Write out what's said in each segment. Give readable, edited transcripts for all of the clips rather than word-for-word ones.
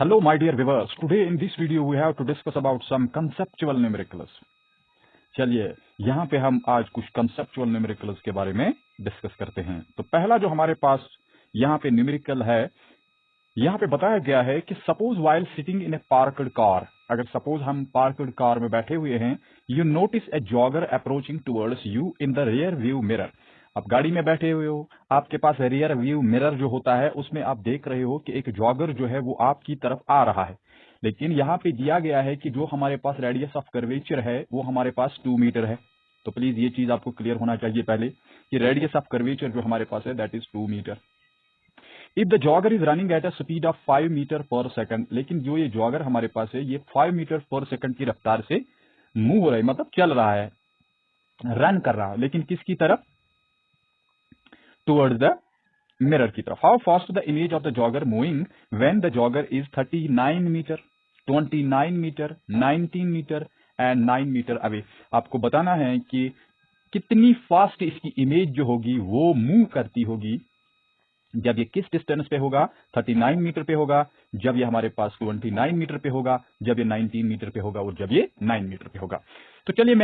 Hello, my dear viewers. Today in this video we have to discuss about some conceptual numericals. चलिए यहाँ पे हम आज कुछ कंसेप्चुअल न्यूमेरिकल्स के बारे में डिस्कस करते हैं। तो पहला जो हमारे पास यहाँ पे न्यूमेरिकल है, यहाँ पे बताया गया है कि suppose while sitting in A parked car, अगर सपोज हम पार्कड कार में बैठे हुए हैं, you notice A jogger approaching towards you in the rear view mirror. आप गाड़ी में बैठे हुए हो, आपके पास रियर व्यू मिरर जो होता है उसमें आप देख रहे हो कि एक जॉगर जो है वो आपकी तरफ आ रहा है, लेकिन यहाँ पे दिया गया है कि जो हमारे पास रेडियस ऑफ कर्वेचर है वो हमारे पास 2 मीटर है। तो प्लीज ये चीज आपको क्लियर होना चाहिए पहले कि रेडियस ऑफ कर्वेचर जो हमारे पास है that is 2 metre. If the jogger is running at a speed of 5 metre per second, लेकिन जो ये जॉगर हमारे पास है ये 5 मीटर पर सेकंड की रफ्तार से मूव हो रहा है, मतलब चल रहा है, रन कर रहा है, लेकिन किसकी तरफ? टुवर्ड्स द मिरर की तरफ। How fast the image of the jogger moving when the jogger is 39 metre, 29 metre, 19 metre and 9 metre away. आपको बताना है कि कितनी फास्ट इसकी इमेज जो होगी वो मूव करती होगी जब ये किस डिस्टेंस पे होगा, 39 मीटर पे होगा, जब ये हमारे पास 29 मीटर पे होगा, जब ये 19 मीटर पे होगा और जब ये 9 मीटर पे होगा। तो चलिए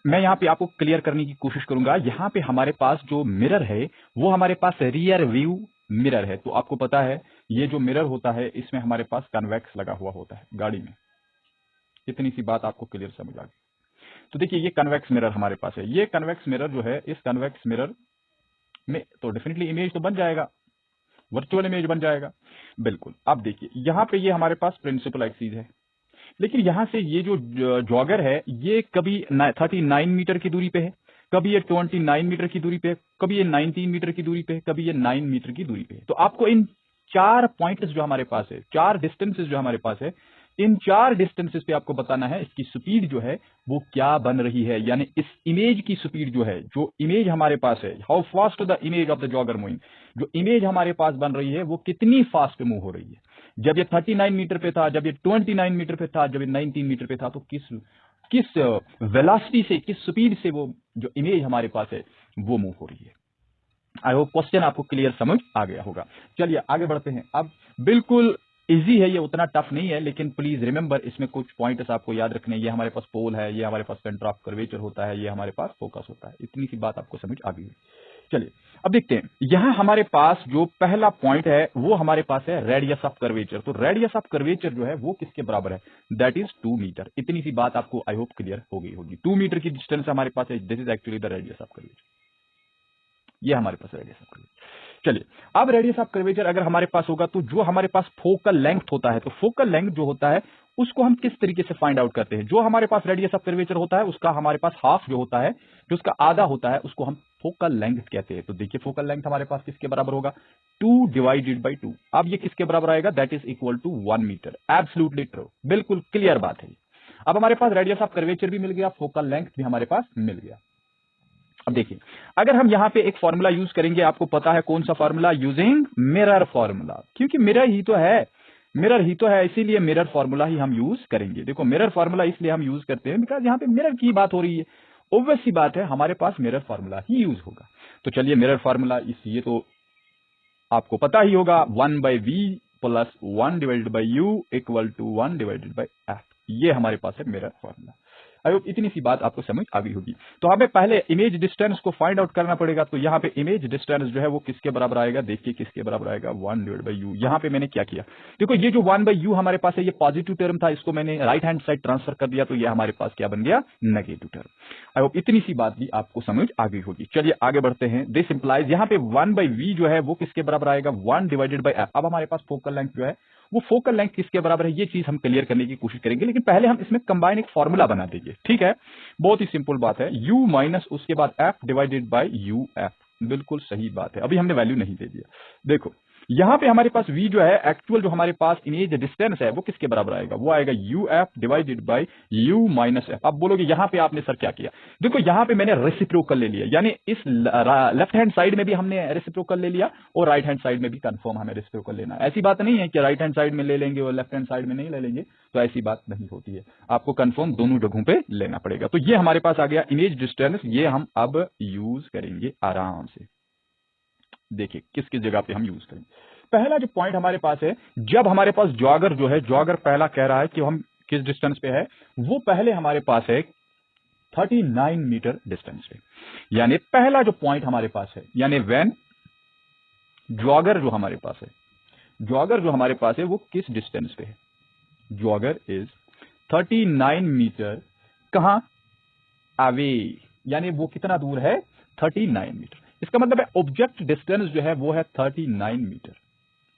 मैं यहाँ पे आपको क्लियर करने की कोशिश करूंगा। यहाँ पे हमारे पास जो मिरर है वो हमारे पास रियर व्यू मिरर है। तो आपको पता है ये जो मिरर होता है इसमें हमारे पास कन्वेक्स लगा हुआ होता है गाड़ी में। इतनी सी बात आपको क्लियर समझ आ गई। तो देखिए ये कन्वेक्स मिरर हमारे पास है। ये कन्वेक्स मिरर जो है, इस कन्वेक्स मिरर में तो डेफिनेटली इमेज तो बन जाएगा, वर्चुअल इमेज बन जाएगा, बिल्कुल। अब देखिए यहाँ पे ये हमारे पास प्रिंसिपल एक्सिस है, लेकिन यहां से ये जो जॉगर है ये कभी 39 मीटर की दूरी पे है, कभी ये 29 मीटर की दूरी पे है, कभी ये 19 मीटर की दूरी पे है, कभी ये 9 मीटर की दूरी पे है। तो आपको इन 4 पॉइंट्स जो हमारे पास है, 4 डिस्टेंसेस जो हमारे पास है, इन 4 डिस्टेंसेस पे आपको बताना है इसकी स्पीड जो है वो क्या बन रही है, यानी इस इमेज की स्पीड जो है, जो इमेज हमारे पास है, how fast the image of the jogger moving, जो इमेज हमारे पास बन रही है वो कितनी फास्ट मूव हो रही है। जब ये 39 मीटर पे था, जब ये 29 मीटर पे था, जब ये 19 मीटर पे था, तो किस वेलोसिटी से, किस स्पीड से वो जो इमेज हमारे पास है वो मूव हो रही है। आई होप क्वेश्चन आपको क्लियर समझ आ गया होगा। चलिए आगे बढ़ते हैं। अब बिल्कुल इजी है, ये उतना टफ नहीं है, लेकिन प्लीज रिमेंबर इसमें कुछ पॉइंट्स आपको याद रखने। ये हमारे पास पोल है, ये हमारे पास सेंटर ऑफ कर्वेचर होता है, ये हमारे पास फोकस होता है। इतनी सी बात आपको समझ आ गई। चलिए अब देखते हैं, यहां हमारे पास जो पहला पॉइंट है वो हमारे पास है रेडियस ऑफ कर्वेचर। तो रेडियस ऑफ कर्वेचर जो है वो किसके बराबर है? That is 2 metre. इतनी सी बात आपको आई होप क्लियर हो गई होगी। 2 मीटर की डिस्टेंस हमारे पास है, this is actually the radius of curvature. ये हमारे पास रेडियस ऑफ कर्वेचर। चलिए अब रेडियस ऑफ कर्वेचर अगर हमारे पास होगा तो जो हमारे पास फोकल लेंथ होता है, तो फोकल लेंथ जो होता है उसको हम किस तरीके से फाइंड आउट करते हैं? जो हमारे पास रेडियस ऑफ कर्वेचर होता है उसका हमारे पास हाफ जो होता है, जो उसका आधा होता है, उसको हम फोकल लेंथ कहते हैं। तो देखिए फोकल लेंथ हमारे पास किसके बराबर होगा? 2 डिवाइडेड बाई 2। अब ये किसके बराबर आएगा? That is equal to 1 metre. Absolutely true, बिल्कुल क्लियर बात है। अब हमारे पास रेडियस ऑफ कर्वेचर भी मिल गया, फोकल लेंथ भी हमारे पास मिल गया। अब देखिए अगर हम यहां पे एक फॉर्मूला यूज करेंगे, आपको पता है कौन सा फॉर्मूला? यूजिंग मिरर फॉर्मूला, क्योंकि मिरर ही तो है, इसीलिए मिरर फॉर्मूला ही हम यूज करेंगे। देखो मिरर फॉर्मूला इसलिए हम यूज करते हैं बिकॉज यहां पे मिरर की बात हो रही है, ऑब्वियस सी बात है हमारे पास मिरर फॉर्मूला ही यूज होगा। तो चलिए मिरर फॉर्मूला इसलिए तो आपको पता ही होगा, 1/v plus 1 divided by u equal to 1 divided by f. ये हमारे पास है मिरर फॉर्मूला। आई होप इतनी सी बात आपको समझ आ गई होगी। तो हमें पहले इमेज डिस्टेंस को फाइंड आउट करना पड़ेगा। तो यहाँ पे इमेज डिस्टेंस जो है वो किसके बराबर आएगा? देखिए किसके बराबर आएगा? 1 डिवाइड बाई यू। यहाँ पे मैंने क्या किया, देखो ये जो 1 बाई यू हमारे पास है ये पॉजिटिव टर्म था, इसको मैंने राइट हैंड साइड ट्रांसफर कर दिया, तो ये हमारे पास क्या बन गया? Negative term. आई होप इतनी सी बात भी आपको समझ आ गई होगी। चलिए आगे बढ़ते हैं। दिस इंप्लाइज यहाँ पे 1 बाई वी जो है वो किसके बराबर आएगा? 1 डिवाइडेड बाई एफ। अब हमारे पास फोकल लेंथ जो है वो फोकल लेंथ किसके बराबर है, ये चीज हम क्लियर करने की कोशिश करेंगे, लेकिन पहले हम इसमें कंबाइन एक फॉर्मूला बना देंगे। ठीक है, बहुत ही सिंपल बात है, u माइनस उसके बाद f divided by U F. बिल्कुल सही बात है, अभी हमने वैल्यू नहीं दे दिया। देखो यहां पे हमारे पास v जो है एक्चुअल जो हमारे पास इमेज डिस्टेंस है वो किसके बराबर आएगा? वो आएगा U F divided by you minus F. अब बोलोगे यहां पे आपने सर क्या किया? देखो यहां पे मैंने रेसिप्रोकल ले लिया, यानी इस लेफ्ट हैंड साइड में भी हमने रेसिप्रोकल ले लिया और राइट हैंड साइड में भी कंफर्म हमें रेसिप्रोकल लेना है। ऐसी बात नहीं है कि राइट हैंड साइड में ले लेंगे और लेफ्ट हैंड साइड में नहीं ले लेंगे, तो ऐसी बात नहीं होती है, आपको कंफर्म दोनों जगहों पे लेना पड़ेगा। तो ये हमारे पास आ गया इमेज डिस्टेंस, ये हम अब यूज करेंगे आराम से। देखिए किस किस जगह पे हम यूज करेंगे। पहला जो पॉइंट हमारे पास है, जब हमारे पास जॉगर जो है, जॉगर पहला कह रहा है कि हम किस डिस्टेंस पे है, वो पहले हमारे पास है 39 मीटर डिस्टेंस पे। यानी पहला जो पॉइंट हमारे पास है, यानी व्हेन जॉगर जो हमारे पास है, जॉगर जो हमारे पास है वो किस डिस्टेंस पे है, जॉगर इज 39 मीटर कहां अवे, यानी वो कितना दूर है 39 मीटर। इसका मतलब है ऑब्जेक्ट डिस्टेंस जो है वो है 39 मीटर।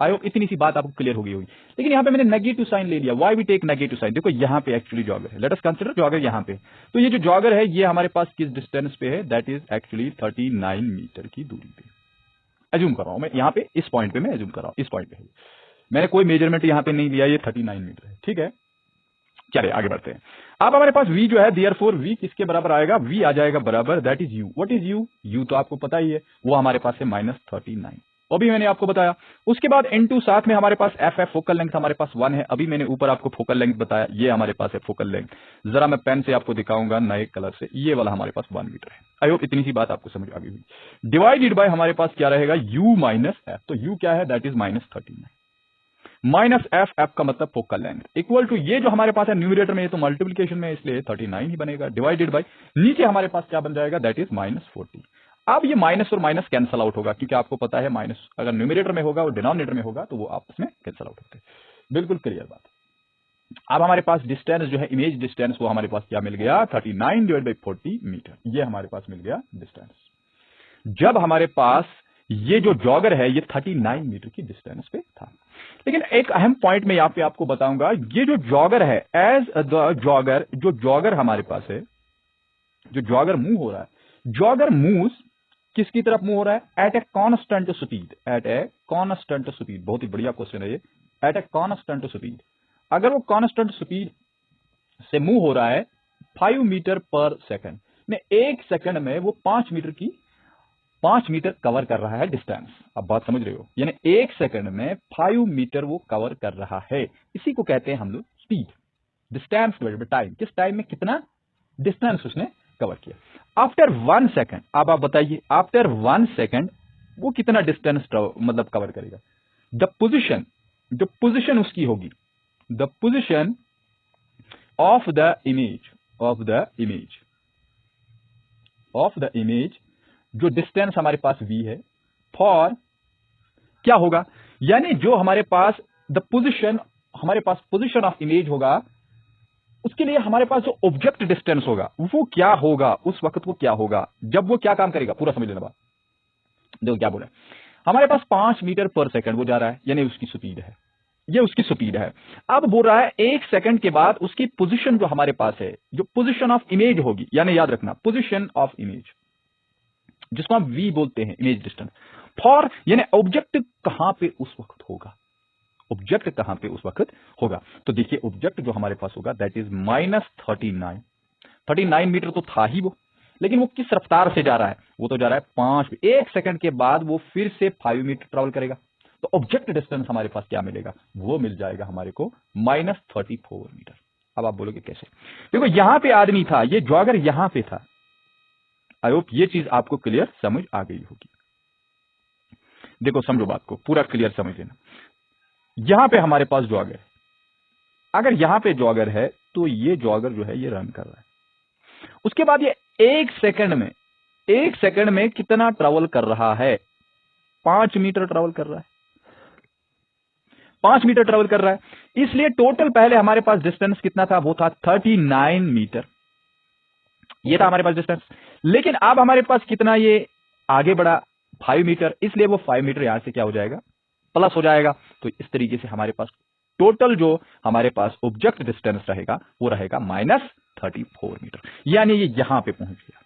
आई होप इतनी सी बात आपको क्लियर हो गई होगी। लेकिन यहां पे मैंने नेगेटिव साइन ले लिया, why we take negative sign, देखो यहां पे एक्चुअली जॉगर है, लेट अस कंसीडर जॉगर यहां पे। तो ये जो जॉगर है ये हमारे पास किस डिस्टेंस पे है, दैट इज एक्चुअली 39 मीटर की दूरी पे। एज्यूम कर रहा हूं मैं यहां पे, इस पॉइंट पे मैं एज्यूम कर रहा हूं, इस पॉइंट पे है, मैंने कोई मेजरमेंट यहां पे नहीं लिया, ये 39 मीटर है, ठीक है। चलिए आगे बढ़ते हैं। अब हमारे पास v जो है, देयरफॉर v किसके बराबर आएगा, v आ जाएगा बराबर, that is u। What is u, u तो आपको पता ही है, वो हमारे पास है -39, अभी मैंने आपको बताया। उसके बाद इनटू साथ में हमारे पास एफ फोकल लेंथ हमारे पास 1 है, अभी मैंने ऊपर आपको फोकल लेंथ बताया, ये हमारे पास है फोकल लेंथ। जरा मैं पेन से आपको दिखाऊंगा नए कलर से, ये वाला हमारे पास 1 मीटर है। आई होप इतनी सी बात आपको समझ आ गई हुई। डिवाइडेड बाय हमारे पास क्या रहेगा, u माइनस एफ, तो u क्या है, that is -39 minus F, F का मतलब फोकल लेंथ, इक्वल टू ये जो हमारे पास है न्यूमरेटर में, ये तो मल्टीप्लिकेशन में इसलिए 39 ही बनेगा, डिवाइडेड बाय नीचे हमारे पास क्या बन जाएगा, दैट इज -40। अब ये माइनस और माइनस कैंसल आउट होगा, क्योंकि आपको पता है माइनस अगर न्यूमरेटर में होगा और डिनोमिनेटर में होगा तो वो आपस में कैंसल आउट होते हैं। बिल्कुल क्लियर बात। अब हमारे पास डिस्टेंस जो है, इमेज डिस्टेंस, वो हमारे पास क्या मिल गया, 39 डिवाइड बाई 40 मीटर, ये हमारे पास मिल गया डिस्टेंस। जब हमारे पास ये जो जॉगर है ये 39 मीटर की डिस्टेंस पे था। लेकिन एक अहम पॉइंट मैं यहां पे आपको बताऊंगा, ये जो जॉगर है, एज द जॉगर, जो जॉगर हमारे पास है, जो जॉगर मूव हो रहा है, जॉगर मूव्स किसकी तरफ मूव हो रहा है, at a constant speed, at a constant speed. बहुत ही बढ़िया क्वेश्चन है ये, एट ए कांस्टेंट स्पीड। अगर वो कांस्टेंट स्पीड से मूव हो रहा है 5 मीटर पर सेकंड, ने एक सेकंड में वो 5 मीटर कवर कर रहा है डिस्टेंस। अब बात समझ रहे हो, यानी एक सेकंड में 5 मीटर वो कवर कर रहा है, इसी को कहते हैं हम लोग speed. Distance divided by time, किस टाइम में कितना डिस्टेंस उसने कवर किया। आफ्टर 1 सेकंड, अब आप बताइए आफ्टर 1 सेकंड वो कितना डिस्टेंस मतलब कवर करेगा। द पोजिशन, जो पोजिशन उसकी होगी, the position of the image, of the image, जो डिस्टेंस हमारे पास v है, फॉर क्या होगा, यानी जो हमारे पास द पोजिशन, हमारे पास पोजिशन ऑफ इमेज होगा, उसके लिए हमारे पास जो ऑब्जेक्ट डिस्टेंस होगा वो क्या होगा, उस वक्त वो क्या होगा, जब वो क्या काम करेगा, पूरा समझ लेना बात। देखो क्या बोला, हमारे पास 5 मीटर पर सेकंड वो जा रहा है, यानी उसकी स्पीड है, ये उसकी स्पीड है। अब बोल रहा है एक सेकंड के बाद उसकी पोजीशन जो हमारे पास है, जो पोजीशन ऑफ इमेज होगी, यानी याद रखना पोजीशन ऑफ इमेज, जिसको हम v बोलते हैं, इमेज डिस्टेंस, फॉर यानी ऑब्जेक्ट कहां पे उस वक्त होगा, ऑब्जेक्ट कहां पे उस वक्त होगा। तो देखिए ऑब्जेक्ट जो हमारे पास होगा दैट इज -39 मीटर तो था ही वो, लेकिन वो किस रफ्तार से जा रहा है, वो तो जा रहा है 5, एक सेकंड के बाद वो फिर से 5 मीटर ट्रेवल करेगा। तो ऑब्जेक्ट डिस्टेंस हमारे पास क्या मिलेगा, वो मिल जाएगा हमारे को -34 मीटर। अब आप बोलोगे कैसे, देखो यहां पे आदमी था, ये जॉगर यहां पे था। आई होप ये चीज आपको क्लियर समझ आ गई होगी। देखो समझो बात को, पूरा क्लियर समझ लेना। यहां पे हमारे पास जॉगर है, अगर यहां पे जॉगर है तो ये जॉगर जो है ये रन कर रहा है, उसके बाद ये एक सेकंड में कितना ट्रेवल कर रहा है, 5 मीटर ट्रेवल कर रहा है, 5 मीटर ट्रेवल कर रहा है। इसलिए टोटल पहले हमारे पास डिस्टेंस कितना था, वो था 39 मीटर, ये था हमारे पास डिस्टेंस। लेकिन अब हमारे पास कितना ये आगे बढ़ा 5 मीटर, इसलिए वो 5 मीटर यहां से क्या हो जाएगा, प्लस हो जाएगा। तो इस तरीके से हमारे पास टोटल जो हमारे पास ऑब्जेक्ट डिस्टेंस रहेगा वो रहेगा -34 मीटर, यानी ये यहां पे पहुंच गया।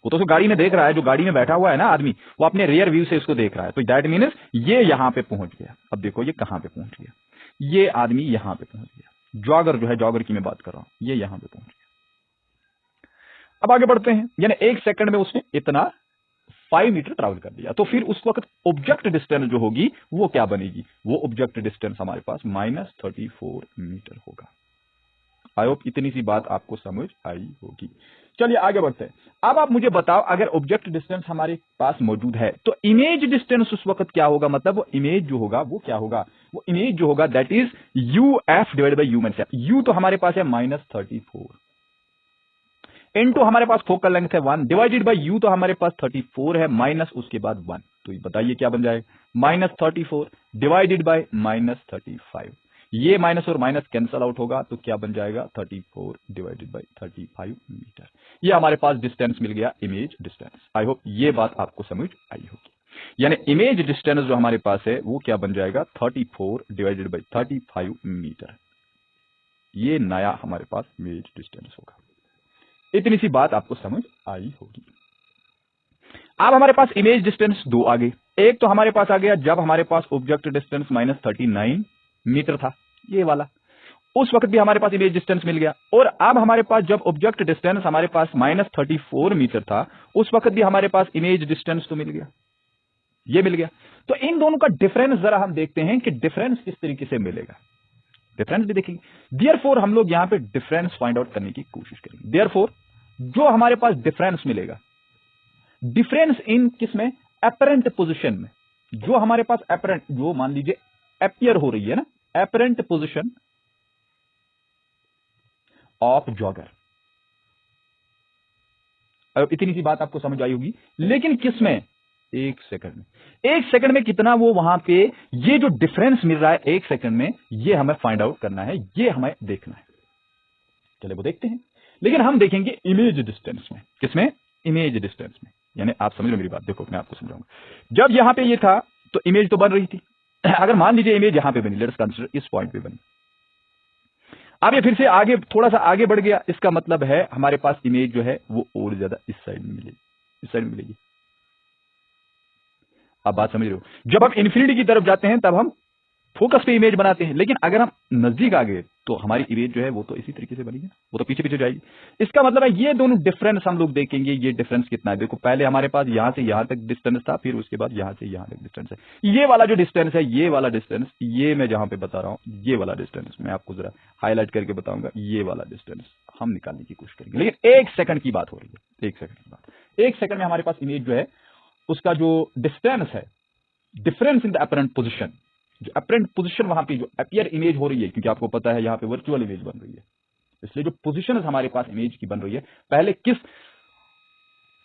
वो तो गाड़ी में देख रहा है, जो गाड़ी में बैठा हुआ है ना आदमी, वो अपने रियर व्यू से इसको देख रहा है, तो दैट मीन्स ये यहां पे पहुंच गया। अब देखो ये कहां पे पहुंच गया, ये आदमी यहां पे पहुंच गया, जॉगर जो है, जॉगर की मैं बात कर रहा हूं, ये यहां पे पहुंच गया। अब आगे बढ़ते हैं, यानी एक सेकंड में उसने इतना 5 मीटर ट्रैवल कर दिया। तो फिर उस वक्त ऑब्जेक्ट डिस्टेंस जो होगी वो क्या बनेगी, वो ऑब्जेक्ट डिस्टेंस हमारे पास -34 मीटर होगा। आई होप इतनी सी बात आपको समझ आई होगी। चलिए आगे बढ़ते हैं। अब आप मुझे बताओ, अगर ऑब्जेक्ट डिस्टेंस हमारे पास मौजूद है तो इमेज डिस्टेंस उस वक्त क्या होगा, मतलब वो इमेज जो होगा वो क्या होगा, वो इमेज जो होगा that is U F divide by you minus F. You तो हमारे पास है -34, इनटू हमारे पास फोकल लेंथ है 1, डिवाइडेड बाई यू तो हमारे पास 34 है, माइनस उसके बाद 1। तो ये बताइए क्या बन जाएगा, -34 डिवाइडेड बाई -35। ये माइनस और माइनस कैंसल आउट होगा तो क्या बन जाएगा, 34 डिवाइडेड बाई 35 मीटर। ये हमारे पास डिस्टेंस मिल गया, इमेज डिस्टेंस। आई होप ये बात आपको समझ आई होगी। यानी इमेज डिस्टेंस जो हमारे पास है वो क्या बन जाएगा, 34 डिवाइडेड बाई 35 मीटर। ये नया हमारे पास इमेज डिस्टेंस होगा। इतनी सी बात आपको समझ आई होगी। अब हमारे पास इमेज डिस्टेंस दो आ गए। एक तो हमारे पास आ गया जब हमारे पास ऑब्जेक्ट डिस्टेंस -39 मीटर था, ये वाला, उस वक्त भी हमारे पास इमेज डिस्टेंस मिल गया। और अब हमारे पास जब ऑब्जेक्ट डिस्टेंस हमारे पास -34 मीटर था, उस वक्त भी हमारे पास इमेज डिस्टेंस तो मिल गया, ये मिल गया। तो इन दोनों का डिफरेंस जरा हम देखते हैं कि डिफरेंस किस तरीके से मिलेगा, डिफरेंस भी देखेंगे। देयरफॉर हम लोग यहां पे डिफरेंस फाइंड आउट करने की कोशिश करेंगे। देयरफॉर जो हमारे पास डिफरेंस मिलेगा, डिफरेंस इन किसमें, अपरेंट पोजीशन में, जो हमारे पास अपरेंट, जो मान लीजिए अपीयर हो रही है ना, अपरेंट पोजीशन ऑफ जॉगर। अब इतनी सी बात आपको समझ आई होगी। लेकिन किसमें, एक सेकंड में, एक सेकंड में कितना वो वहां पे, ये जो डिफरेंस मिल रहा है एक सेकंड में, ये हमें फाइंड आउट करना है, ये हमें देखना है। चले वो देखते हैं। लेकिन हम देखेंगे इमेज डिस्टेंस में, किसमें, इमेज डिस्टेंस में। यानी आप समझ लो मेरी बात, देखो मैं आपको समझाऊंगा। जब यहां पे ये था तो इमेज तो बन रही थी। अगर मान लीजिए इमेज यहां पे बनी, लेट्स कंसीडर इस पॉइंट पे बनी, अब ये फिर से आगे थोड़ा सा आगे बढ़ गया, इसका मतलब है हमारे पास इमेज जो है वो और ज्यादा इस साइड में मिलेगी, इस साइड में मिलेगी। आप बात समझ रहे हो, जब हम इन्फिनिटी की तरफ जाते हैं तब हम फोकस पे इमेज बनाते हैं, लेकिन अगर हम नजदीक आ गए तो हमारी इमेज जो है वो तो इसी तरीके से बनेगी, वो तो पीछे पीछे जाएगी। इसका मतलब है ये दोनों डिफरेंस हम लोग देखेंगे, ये डिफरेंस कितना है। देखो पहले हमारे पास यहां से यहां तक डिस्टेंस था, फिर उसके बाद यहां से यहां तक डिस्टेंस है। ये वाला जो डिस्टेंस है, ये वाला डिस्टेंस, ये मैं जहां पे बता रहा हूं, ये वाला डिस्टेंस मैं आपको जरा हाईलाइट करके बताऊंगा, ये वाला डिस्टेंस हम निकालने की कोशिश करेंगे। लेकिन एक सेकंड की बात हो रही है, एक सेकंड की बात, एक सेकंड में हमारे पास इमेज जो है उसका जो डिस्टेंस है, difference in the apparent position, जो अपरेंट पोजीशन वहां पे जो अपीयर इमेज हो रही है, क्योंकि आपको पता है यहां पे वर्चुअल इमेज बन रही है, इसलिए जो पोजीशन हमारे पास इमेज की बन रही है,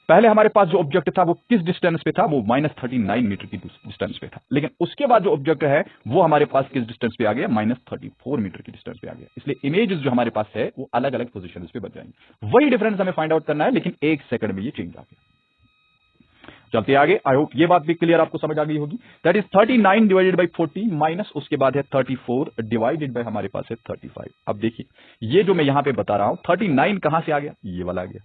पहले हमारे पास जो ऑब्जेक्ट था वो किस डिस्टेंस पे था, वो -39 मीटर की डिस्टेंस पे था। लेकिन उसके बाद जो ऑब्जेक्ट है वो हमारे पास किस डिस्टेंस पे आ गया, -34 मीटर की डिस्टेंस पे आ गया। इसलिए इमेजेस जो हमारे पास है वो अलग अलग पोजीशंस पे बन जाएंगे। वही डिफरेंस हमें फाइंड आउट करना है, लेकिन एक सेकंड में ये चेंज आ गया। चलते आगे, आई होप ये बात भी क्लियर आपको समझ आ गई होगी। That is 39 divided by 40 minus उसके बाद है 34 डिवाइडेड बाई हमारे पास है 35। अब देखिए ये जो मैं यहां पे बता रहा हूं 39 कहां से आ गया, ये वाला आ गया,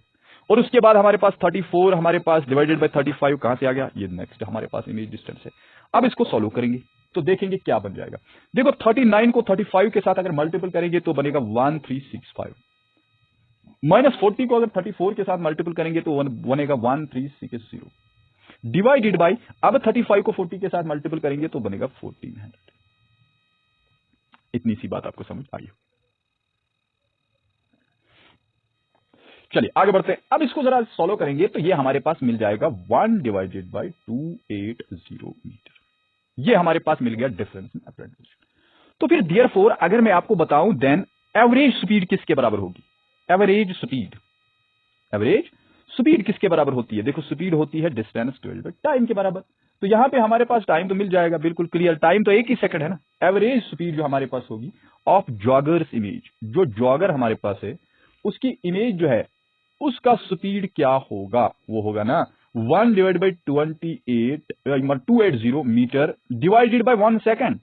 और उसके बाद हमारे पास 34 हमारे पास डिवाइडेड बाई 35 कहां से आ गया, ये नेक्स्ट हमारे पास इमेज डिस्टेंस है। अब इसको सॉल्व करेंगे तो देखेंगे क्या बन जाएगा। देखो 39 को 35 के साथ अगर मल्टीपल करेंगे तो बनेगा 1365, माइनस 40 को अगर 34 के साथ मल्टीपल करेंगे तो बनेगा 1360, डिवाइडेड बाई, अब 35 को 40 के साथ मल्टीपल करेंगे तो बनेगा 1400। इतनी सी बात आपको समझ आई हो। चलिए आगे बढ़ते हैं। अब इसको जरा सॉल्व करेंगे तो ये हमारे पास मिल जाएगा 1 डिवाइडेड बाई 280 मीटर। ये हमारे पास मिल गया डिफरेंस इन अपरेंट पोजीशन। तो फिर देयरफॉर अगर मैं आपको बताऊं देन एवरेज स्पीड किसके बराबर होगी, एवरेज स्पीड किसके बराबर होती है, देखो स्पीड होती है डिस्टेंस डिवाइडेड बाय टाइम के बराबर। तो यहां पे हमारे पास टाइम तो मिल जाएगा, बिल्कुल क्लियर, टाइम तो 1 ही सेकंड है ना। एवरेज स्पीड जो हमारे पास होगी ऑफ जॉगर्स इमेज, जो जॉगर हमारे पास है उसकी इमेज जो है उसका स्पीड क्या होगा, वो होगा ना 1 divide by 280 metre divided by 1 second.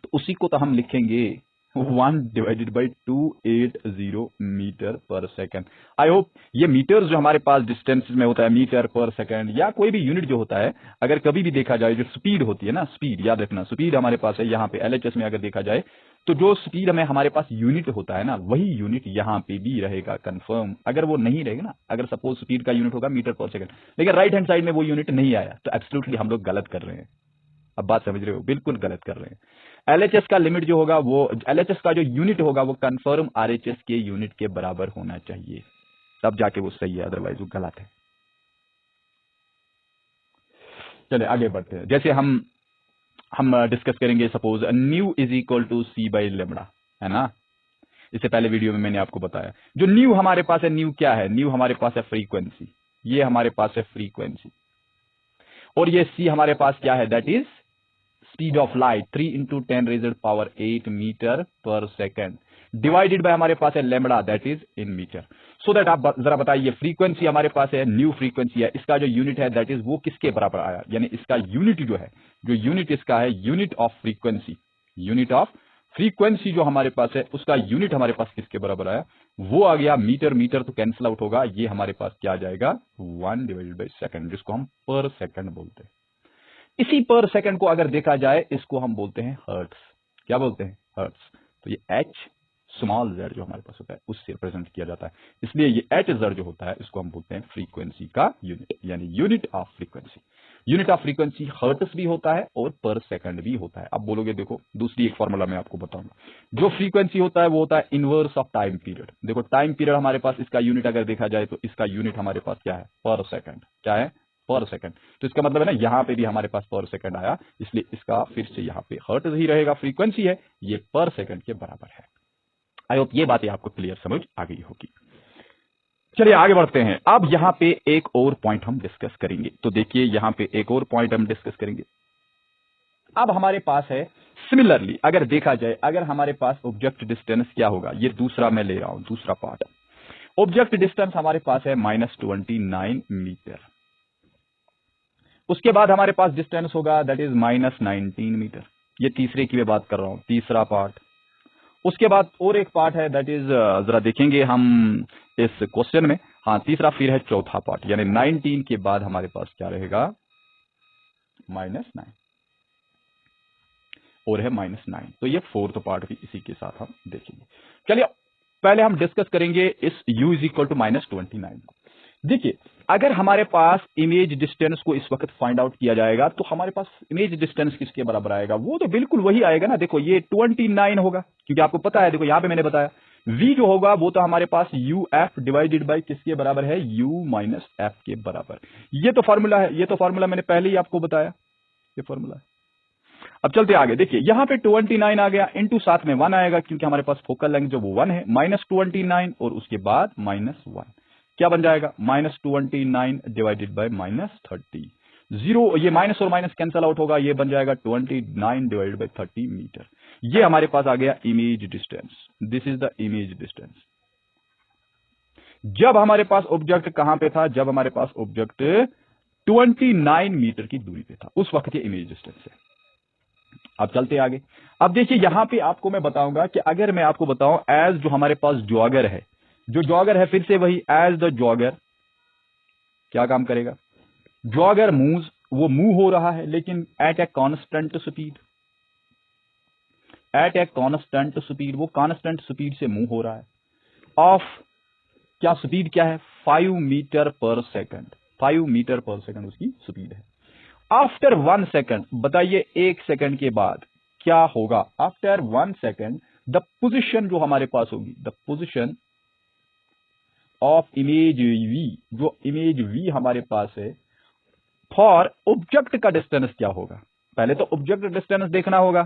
तो उसी को तो हम लिखेंगे 1 divided by 280 metre per second. I hope ये मीटर जो हमारे पास डिस्टेंस में होता है, मीटर पर सेकेंड या कोई भी यूनिट जो होता है, अगर कभी भी देखा जाए जो स्पीड होती है ना, स्पीड याद रखना, स्पीड हमारे पास है यहाँ पे एलएचएस में अगर देखा जाए तो जो स्पीड में हमारे पास यूनिट होता है ना, वही यूनिट यहाँ पे भी रहेगा कंफर्म। अगर वो नहीं रहेगा ना, अगर सपोज स्पीड का यूनिट होगा मीटर पर सेकंड, लेकिन राइट हैंड साइड में वो यूनिट नहीं आया तो एब्सोल्युटली हम लोग गलत कर रहे हैं। अब बात समझ रहे हो, बिल्कुल गलत कर रहे हैं। एलएचएस का लिमिट जो होगा वो, एलएचएस का जो यूनिट होगा वो कंफर्म आरएचएस के यूनिट के बराबर होना चाहिए, तब जाके वो सही है, अदरवाइज वो गलत है। चलिए आगे बढ़ते हैं। जैसे हम डिस्कस करेंगे, suppose nu is equal to c by lambda, है ना। इससे पहले वीडियो में मैंने आपको बताया जो न्यू हमारे पास है, न्यू क्या है, न्यू हमारे पास है फ्रीक्वेंसी, ये हमारे पास है फ्रीक्वेंसी, और ये सी हमारे पास क्या है, that is speed of light 3 into 10⁸ metre per second, divided by हमारे पास है lambda, that is in metre. So that आप जरा बताइए, फ्रीक्वेंसी हमारे पास है, न्यू फ्रीक्वेंसी है, इसका जो यूनिट है दैट इज वो किसके बराबर आया, यानी इसका यूनिट जो है, जो यूनिट इसका है unit of frequency, unit of frequency जो हमारे पास है उसका यूनिट हमारे पास किसके बराबर आया, वो आ गया मीटर, मीटर तो कैंसिल आउट होगा, ये हमारे पास क्या आ जाएगा 1 डिवाइडेड बाई सेकंड, जिसको हम पर सेकंड बोलते हैं। इसी पर सेकंड को अगर देखा जाए इसको हम बोलते हैं हर्ट्स, क्या बोलते हैं, हर्ट्स। तो ये एच स्मॉल जेड जो हमारे पास होता है उससे रिप्रेजेंट किया जाता है, इसलिए ये एच जेड जो होता है इसको हम बोलते हैं फ्रीक्वेंसी का यूनिट, यानी unit of frequency. Unit of frequency hertz भी होता है और पर सेकंड भी होता है। अब बोलोगे देखो दूसरी एक फॉर्मूला मैं आपको बताऊंगा, जो फ्रीक्वेंसी होता है वो होता है इनवर्स ऑफ टाइम पीरियड। देखो टाइम पीरियड हमारे पास, इसका यूनिट अगर देखा जाए तो इसका यूनिट हमारे पास क्या है, पर सेकंड, क्या है, पर सेकंड। तो इसका मतलब है ना यहां पे भी हमारे पास पर सेकंड आया, इसलिए इसका फिर से यहां पे हर्ट्ज ही रहेगा, फ्रीक्वेंसी है, ये पर सेकंड के बराबर है। आई होप ये बातें आपको क्लियर समझ आ गई होगी। चलिए आगे बढ़ते हैं। अब यहां पे एक और पॉइंट हम डिस्कस करेंगे, तो देखिए यहां पे एक और पॉइंट हम डिस्कस करेंगे। अब हमारे पास है सिमिलरली, अगर देखा जाए, अगर हमारे पास ऑब्जेक्ट डिस्टेंस क्या होगा, ये दूसरा मैं ले रहा हूं, दूसरा पार्ट। ऑब्जेक्ट डिस्टेंस हमारे पास है -29 मीटर, उसके बाद हमारे पास डिस्टेंस होगा दैट इज -19 मीटर, ये तीसरे की मैं बात कर रहा हूं, तीसरा पार्ट। उसके बाद और एक पार्ट है दैट इज, जरा देखेंगे हम इस क्वेश्चन में, हाँ तीसरा फिर है चौथा पार्ट, यानी 19 के बाद हमारे पास क्या रहेगा, -9 और है -9, तो ये फोर्थ पार्ट भी इसी के साथ हम देखेंगे। चलिए पहले हम डिस्कस करेंगे इस u इज इक्वल टू -29। देखिए अगर हमारे पास इमेज डिस्टेंस को इस वक्त फाइंड आउट किया जाएगा तो हमारे पास इमेज डिस्टेंस किसके बराबर आएगा, वो तो बिल्कुल वही आएगा ना। देखो ये 29 होगा, क्योंकि आपको पता है, देखो यहां पे मैंने बताया v जो होगा वो तो हमारे पास uf डिवाइडेड बाय किसके बराबर है, u माइनस f के बराबर। ये तो फॉर्मूला है, ये तो फॉर्मूला मैंने पहले ही आपको बताया, ये फॉर्मूला है। अब चलते आगे, देखिए यहां पे 29 आ गया, इंटू साथ में 1 आएगा, क्योंकि हमारे पास फोकल लेंथ जो वो 1 है, -29 और उसके बाद -1, क्या बन जाएगा, -29 डिवाइडेड बाय -30, जीरो, ये माइनस और माइनस कैंसल आउट होगा, ये बन जाएगा 29 डिवाइडेड बाय 30 मीटर। ये हमारे पास आ गया image distance, this is the image distance. जब हमारे पास ऑब्जेक्ट कहां पे था, जब हमारे पास ऑब्जेक्ट 29 मीटर की दूरी पे था, उस वक्त ये इमेज डिस्टेंस है। अब चलते आगे। अब देखिए यहां पे आपको मैं बताऊंगा कि अगर मैं आपको बताऊं एज जो हमारे पास जॉगर है, जो जॉगर है, फिर से वही एज द जॉगर क्या काम करेगा, जॉगर मूव्स, वो मूव हो रहा है लेकिन at a constant speed, at a constant speed, वो कांस्टेंट स्पीड से मूव हो रहा है, ऑफ क्या स्पीड क्या है, 5 metre per second, 5 metre per second उसकी स्पीड है। आफ्टर 1 सेकंड, बताइए 1 सेकंड के बाद क्या होगा, आफ्टर 1 सेकंड द पोजीशन जो हमारे पास होगी, the position of image v, जो इमेज वी हमारे पास है, फॉर ऑब्जेक्ट का डिस्टेंस क्या होगा। पहले तो ऑब्जेक्ट डिस्टेंस देखना होगा,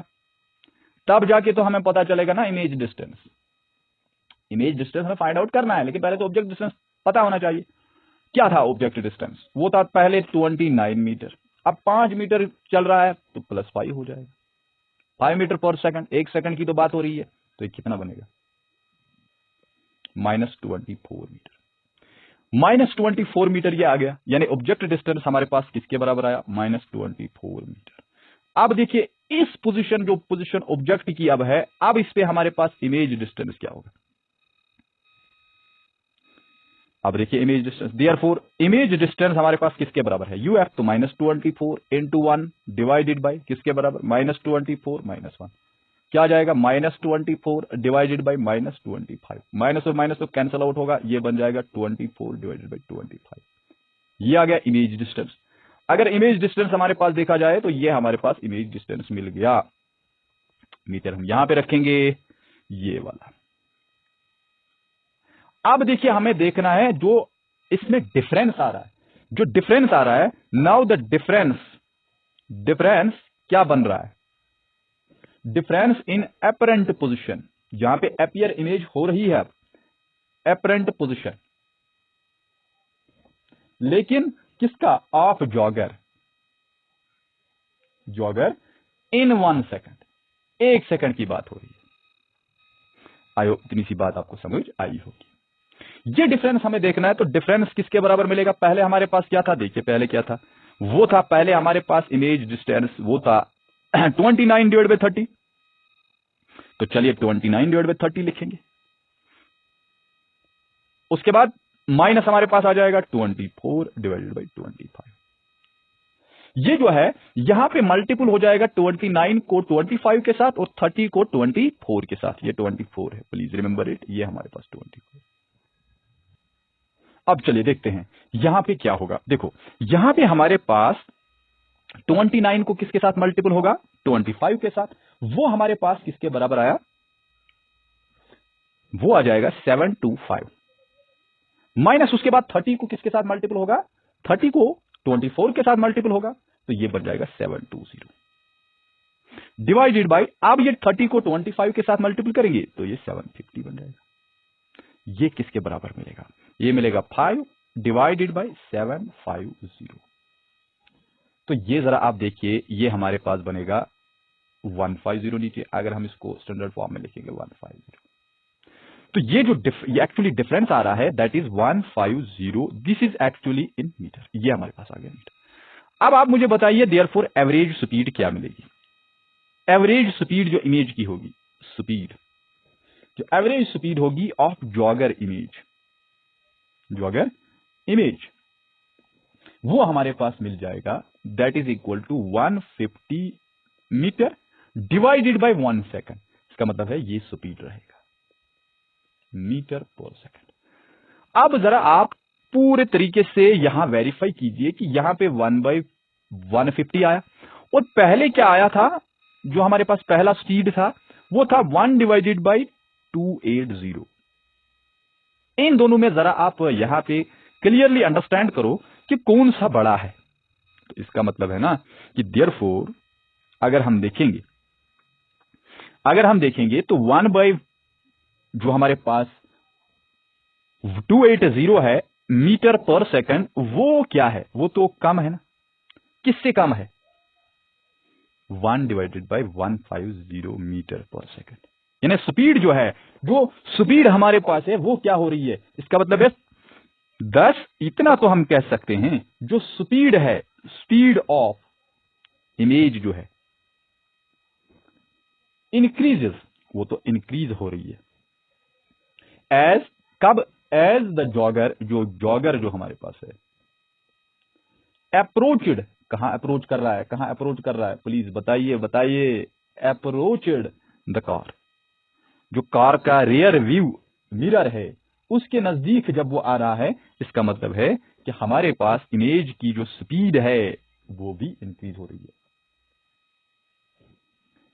तब जाके तो हमें पता चलेगा ना इमेज डिस्टेंस। इमेज डिस्टेंस हमें फाइंड आउट करना है, लेकिन पहले तो ऑब्जेक्ट डिस्टेंस पता होना चाहिए। क्या था ऑब्जेक्ट डिस्टेंस, वो था पहले 29 मीटर, अब 5 मीटर चल रहा है तो +5 हो जाएगा, 5 मीटर पर सेकंड, 1 सेकंड की तो बात हो रही है, तो ये कितना बनेगा, -24 मीटर। -24 मीटर ये आ गया, यानी ऑब्जेक्ट डिस्टेंस हमारे पास किसके बराबर आया, -24 मीटर। अब देखिए इस पोजीशन, जो पोजीशन ऑब्जेक्ट की अब है, अब इस पे हमारे पास इमेज डिस्टेंस क्या होगा। अब देखिए image distance, therefore image distance हमारे पास किसके बराबर है, uf, तो -24 इंटू 1 डिवाइडेड बाय किसके बराबर, -24 -1, क्या आ जाएगा, -24 डिवाइडेड बाय -25, माइनस और माइनस तो कैंसिल आउट होगा, ये बन जाएगा 24 डिवाइडेड बाय 25, ये आ गया इमेज डिस्टेंस। अगर इमेज डिस्टेंस हमारे पास देखा जाए तो ये हमारे पास इमेज डिस्टेंस मिल गया। मीटर हम यहां पे रखेंगे, ये वाला। अब देखिए हमें देखना है जो इसमें डिफरेंस आ रहा है, जो डिफरेंस आ रहा है, नाउ द डिफरेंस क्या बन रहा है, डिफरेंस इन एपरेंट पोजिशन, जहां पे अपीयर इमेज हो रही है एपरेंट पोजिशन, लेकिन किसका, of jogger in 1 second, 1 second की बात हो रही है। आयो इतनी सी बात आपको समझ आई होगी। ये डिफरेंस हमें देखना है, तो डिफरेंस किसके बराबर मिलेगा, पहले हमारे पास क्या था, देखिए पहले क्या था, वो था पहले हमारे पास इमेज डिस्टेंस वो था 29/30। तो चलिए 29/30 लिखेंगे। उसके बाद माइनस हमारे पास आ जाएगा 24/25। ये जो है यहां पे मल्टीपल हो जाएगा 29 को 25 के साथ और 30 को 24 के साथ। ये 24 है, प्लीज रिमेंबर इट, ये हमारे पास 24। अब चलिए देखते हैं यहां पे क्या होगा। देखो यहां पे हमारे पास 29 को किसके साथ मल्टीपल होगा, 25 के साथ। वो हमारे पास किसके बराबर आया, वो आ जाएगा 725। माइनस उसके बाद 30 को किसके साथ मल्टीपल होगा, 30 को 24 के साथ मल्टीपल होगा, तो ये बन जाएगा 720 डिवाइडेड बाय, अब ये 30 को 25 के साथ मल्टीपल करेंगे तो ये 750 बन जाएगा। ये किसके बराबर मिलेगा, ये मिलेगा 5 डिवाइडेड बाय 750। तो ये जरा आप देखिए, ये हमारे पास बनेगा 150 नीचे, अगर हम इसको स्टैंडर्ड फॉर्म में लिखेंगे 150। तो ये जो ये एक्चुअली डिफरेंस आ रहा है that is 150, this is actually in metre, ये हमारे पास आ गया मीटर। अब आप मुझे बताइए देयरफॉर एवरेज स्पीड क्या मिलेगी, एवरेज स्पीड जो इमेज की होगी, स्पीड जो एवरेज स्पीड होगी ऑफ जॉगर इमेज, वो हमारे पास मिल जाएगा that is equal to 150 metre divided by 1 second. इसका मतलब है ये स्पीड रहेगा मीटर पर सेकंड। अब जरा आप पूरे तरीके से यहां वेरीफाई कीजिए कि यहां पे 1/150 आया, और पहले क्या आया था, जो हमारे पास पहला स्पीड था वो था 1/280। इन दोनों में जरा आप यहां पे क्लियरली अंडरस्टैंड करो कि कौन सा बड़ा है। तो इसका मतलब है ना कि देयरफॉर अगर हम देखेंगे तो 1 जो हमारे पास 280 है मीटर पर सेकंड, वो क्या है, वो तो कम है ना, किससे कम है, 1/150 मीटर पर सेकंड। यानी स्पीड जो है, जो स्पीड हमारे पास है वो क्या हो रही है, इसका मतलब है 10, इतना तो हम कह सकते हैं जो स्पीड है, स्पीड ऑफ इमेज जो है इंक्रीजेस, वो तो इंक्रीज हो रही है एज द जॉगर, जो हमारे पास है अप्रोचड, कहां अप्रोच कर रहा है, प्लीज बताइए अप्रोचड द कार, जो कार का रियर व्यू मिरर है उसके नजदीक जब वो आ रहा है, इसका मतलब है कि हमारे पास इमेज की जो स्पीड है वो भी इंक्रीज हो रही है।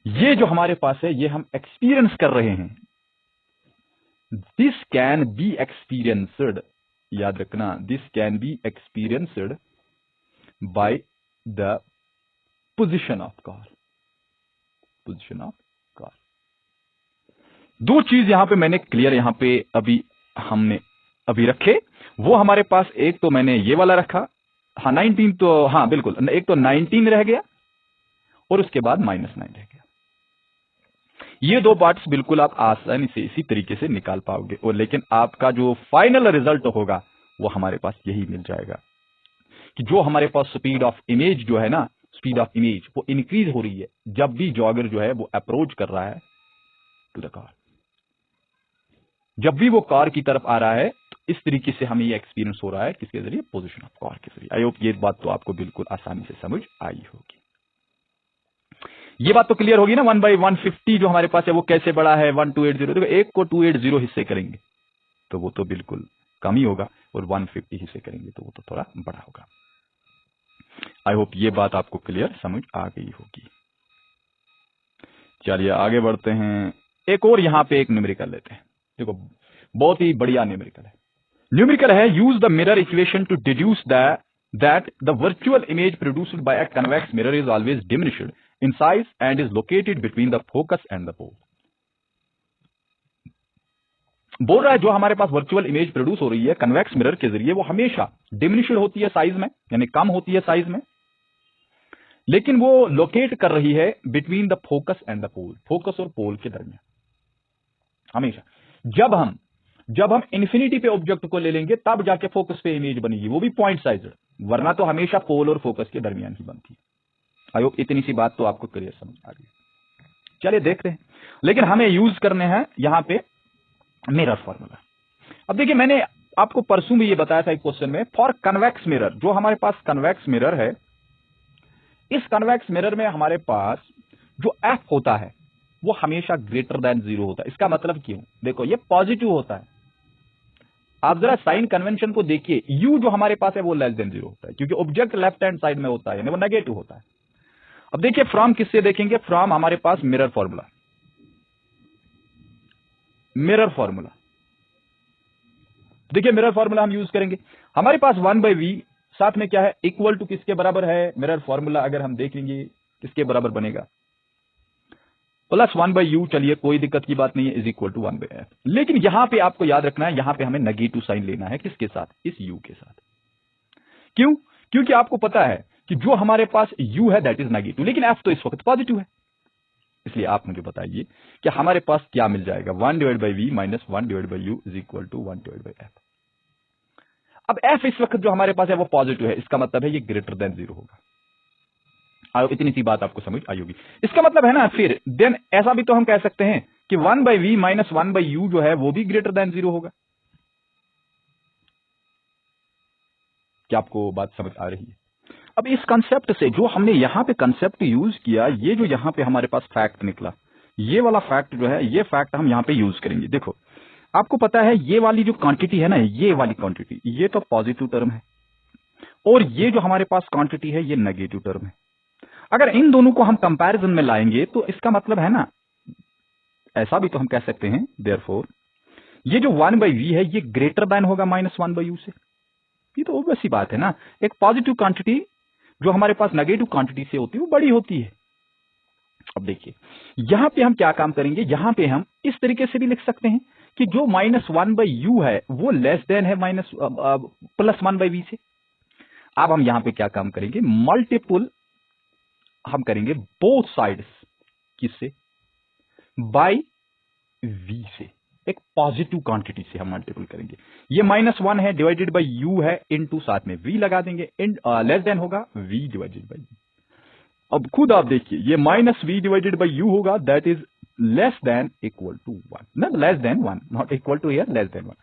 ये जो हमारे पास है ये हम एक्सपीरियंस कर रहे हैं, दिस कैन बी एक्सपीरियंस्ड, याद रखना, this can be experienced by the position of car. दो चीज यहां पे मैंने क्लियर यहां पे हमने रखे, वो हमारे पास एक तो मैंने ये वाला रखा, हाँ 19, तो हाँ बिल्कुल, एक तो 19 रह गया और उसके बाद -9 रह गया। ये दो पार्ट्स बिल्कुल आप आसानी से इसी तरीके से निकाल पाओगे, और लेकिन आपका जो फाइनल रिजल्ट होगा वो हमारे पास यही मिल जाएगा कि जो हमारे पास स्पीड ऑफ इमेज जो है ना, स्पीड ऑफ इमेज वो इंक्रीज हो रही है जब भी जॉगर जो है वो अप्रोच कर रहा है टू द कार, जब भी वो कार की तरफ आ रहा है। तो इस तरीके से हमें ये एक्सपीरियंस हो रहा है किसके जरिए, पोजीशन ऑफ कार के जरिए। आई होप ये बात तो आपको बिल्कुल आसानी से समझ आई होगी। ये बात तो क्लियर होगी ना, 1/150 जो हमारे पास है वो कैसे बड़ा है, 1280। देखो एक को 280 हिस्से करेंगे तो वो तो बिल्कुल कम ही होगा, और 150 हिस्से करेंगे तो वो तो थोड़ा बड़ा होगा। आई होप ये बात आपको क्लियर समझ आ गई होगी। चलिए आगे बढ़ते हैं। एक और यहां पे एक न्यूमेरिकल लेते हैं। देखो बहुत ही बढ़िया न्यूमेरिकल है। न्यूमेरिकल है, use the mirror equation two deduce that the virtual image produced by a convex mirror is always diminished in size and is located between the focus and the pole। बोल रहा है जो हमारे पास virtual image produce हो रही है convex mirror के जरिए वो हमेशा डिमिनिश्ड होती है साइज में, यानी कम होती है साइज में, लेकिन वो लोकेट कर रही है between the focus and the pole, focus और पोल के दरमियान हमेशा। जब हम इन्फिनिटी पे ऑब्जेक्ट को ले लेंगे तब जाके फोकस पे इमेज बनेगी, वो भी पॉइंट साइज, वरना तो हमेशा पोल और फोकस के दरमियान ही बनती है। आई होप इतनी सी बात तो आपको क्लियर समझ आ गई। चलिए देखते हैं, लेकिन हमें यूज करने हैं यहां पे मिरर फॉर्मूला। अब देखिए मैंने आपको परसों भी ये बताया था एक क्वेश्चन में, फॉर कन्वेक्स मिरर, जो हमारे पास कन्वेक्स मिरर है, इस कन्वेक्स मिरर में हमारे पास जो एफ होता है वो हमेशा ग्रेटर देन 0 होता है। इसका मतलब क्यों? देखो ये पॉजिटिव होता है, आप जरा साइन कन्वेंशन को देखिए, यू जो हमारे पास है वो लेस देन 0 होता है क्योंकि ऑब्जेक्ट लेफ्ट हैंड साइड में होता है, यानी वो नेगेटिव होता है। अब देखिए फ्रॉम किससे देखेंगे, फ्रॉम हमारे पास मिरर फॉर्मूला, मिरर फॉर्मूला देखिए मिरर फॉर्मूला हम यूज करेंगे। हमारे पास 1/v साथ में क्या है, इक्वल टू किसके बराबर है, मिरर फॉर्मूला अगर हम देख लेंगे किसके बराबर बनेगा, प्लस 1/u। चलिए कोई दिक्कत की बात नहीं है, इज इक्वल टू 1/f। लेकिन यहां पे आपको याद रखना है, यहां पे हमें नेगेटिव साइन लेना है, किसके साथ, इस u के साथ। क्यों? क्योंकि आपको पता है कि जो हमारे पास u है दैट इज नेगेटिव, लेकिन f तो इस वक्त पॉजिटिव है। इसलिए आप मुझे बताइए कि हमारे पास क्या मिल जाएगा, 1/v minus 1/u is equal to 1/f। अब f इस वक्त जो हमारे पास है वो पॉजिटिव है, इसका मतलब है ये ग्रेटर देन 0 होगा। इतनी सी बात आपको समझ आई होगी। इसका मतलब है ना, फिर देन ऐसा भी तो हम कह सकते हैं कि 1/v माइनस 1/u जो है वो भी ग्रेटर देन 0 होगा। क्या आपको बात समझ आ रही है? अब इस कंसेप्ट से जो हमने यहां पे कंसेप्ट यूज किया, ये जो यहां पे हमारे पास फैक्ट निकला, ये वाला फैक्ट जो है, ये फैक्ट हम यहां पे यूज करेंगे। देखो आपको पता है ये वाली जो क्वांटिटी है ना, ये वाली क्वांटिटी, ये तो पॉजिटिव टर्म है, और ये जो हमारे पास क्वांटिटी है ये नेगेटिव टर्म है। अगर इन दोनों को हम कंपैरिजन में लाएंगे तो इसका मतलब है ना, ऐसा भी तो हम कह सकते हैं, देयरफॉर ये जो 1/v है ये ग्रेटर देन होगा माइनस 1/u से। ये तो ऑब्वियस सी बात है ना, एक पॉजिटिव क्वांटिटी जो हमारे पास नेगेटिव क्वांटिटी से होती है वो बड़ी होती है। अब देखिए यहां पे हम क्या काम करेंगे, यहां पे हम इस तरीके से भी लिख सकते हैं कि जो माइनस 1/u है वो लेस देन है माइनस प्लस 1/v से। अब हम यहां पे क्या काम करेंगे, मल्टीपुल हम करेंगे बोथ साइड्स, किससे, बाय v से, एक पॉजिटिव क्वांटिटी से हम मल्टीपल करेंगे। ये -1 है डिवाइडेड बाय u है, इनटू साथ में v लगा देंगे, लेस देन होगा v डिवाइडेड बाय u। अब खुद आप देखिए ये -v डिवाइडेड बाय u होगा, that is less than equal to 1, ना less than 1, not equal to, here less than 1।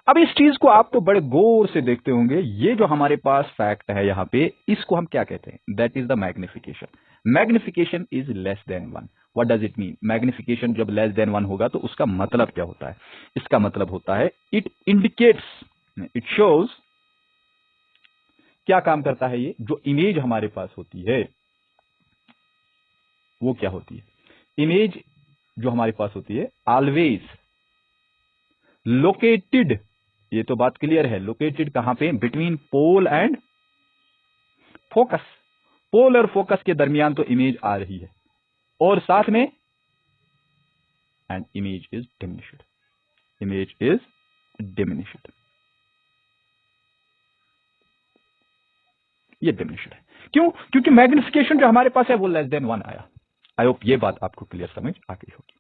अब इस चीज को आप तो बड़े गौर से देखते होंगे, ये जो हमारे पास फैक्ट है यहां पे, इसको हम क्या कहते हैं, that is the magnification. Magnification is less than 1। What does it mean, magnification जब लेस देन 1 होगा तो उसका मतलब क्या होता है, इसका मतलब होता है इट इंडिकेट्स, इट शोज, क्या काम करता है, ये जो इमेज हमारे पास होती है वो क्या होती है, इमेज जो हमारे पास होती है ऑलवेज लोकेटेड, ये तो बात क्लियर है, लोकेटेड कहां पे, बिटवीन पोल एंड फोकस। पोल और फोकस के दरमियान तो इमेज आ रही है, और साथ में and image is diminished, image is diminished, ये डिमिनिश्ड है। क्यों? क्योंकि मैग्निफिकेशन जो हमारे पास है वो लेस देन 1 आया। आई होप ये बात आपको क्लियर समझ आ गई होगी।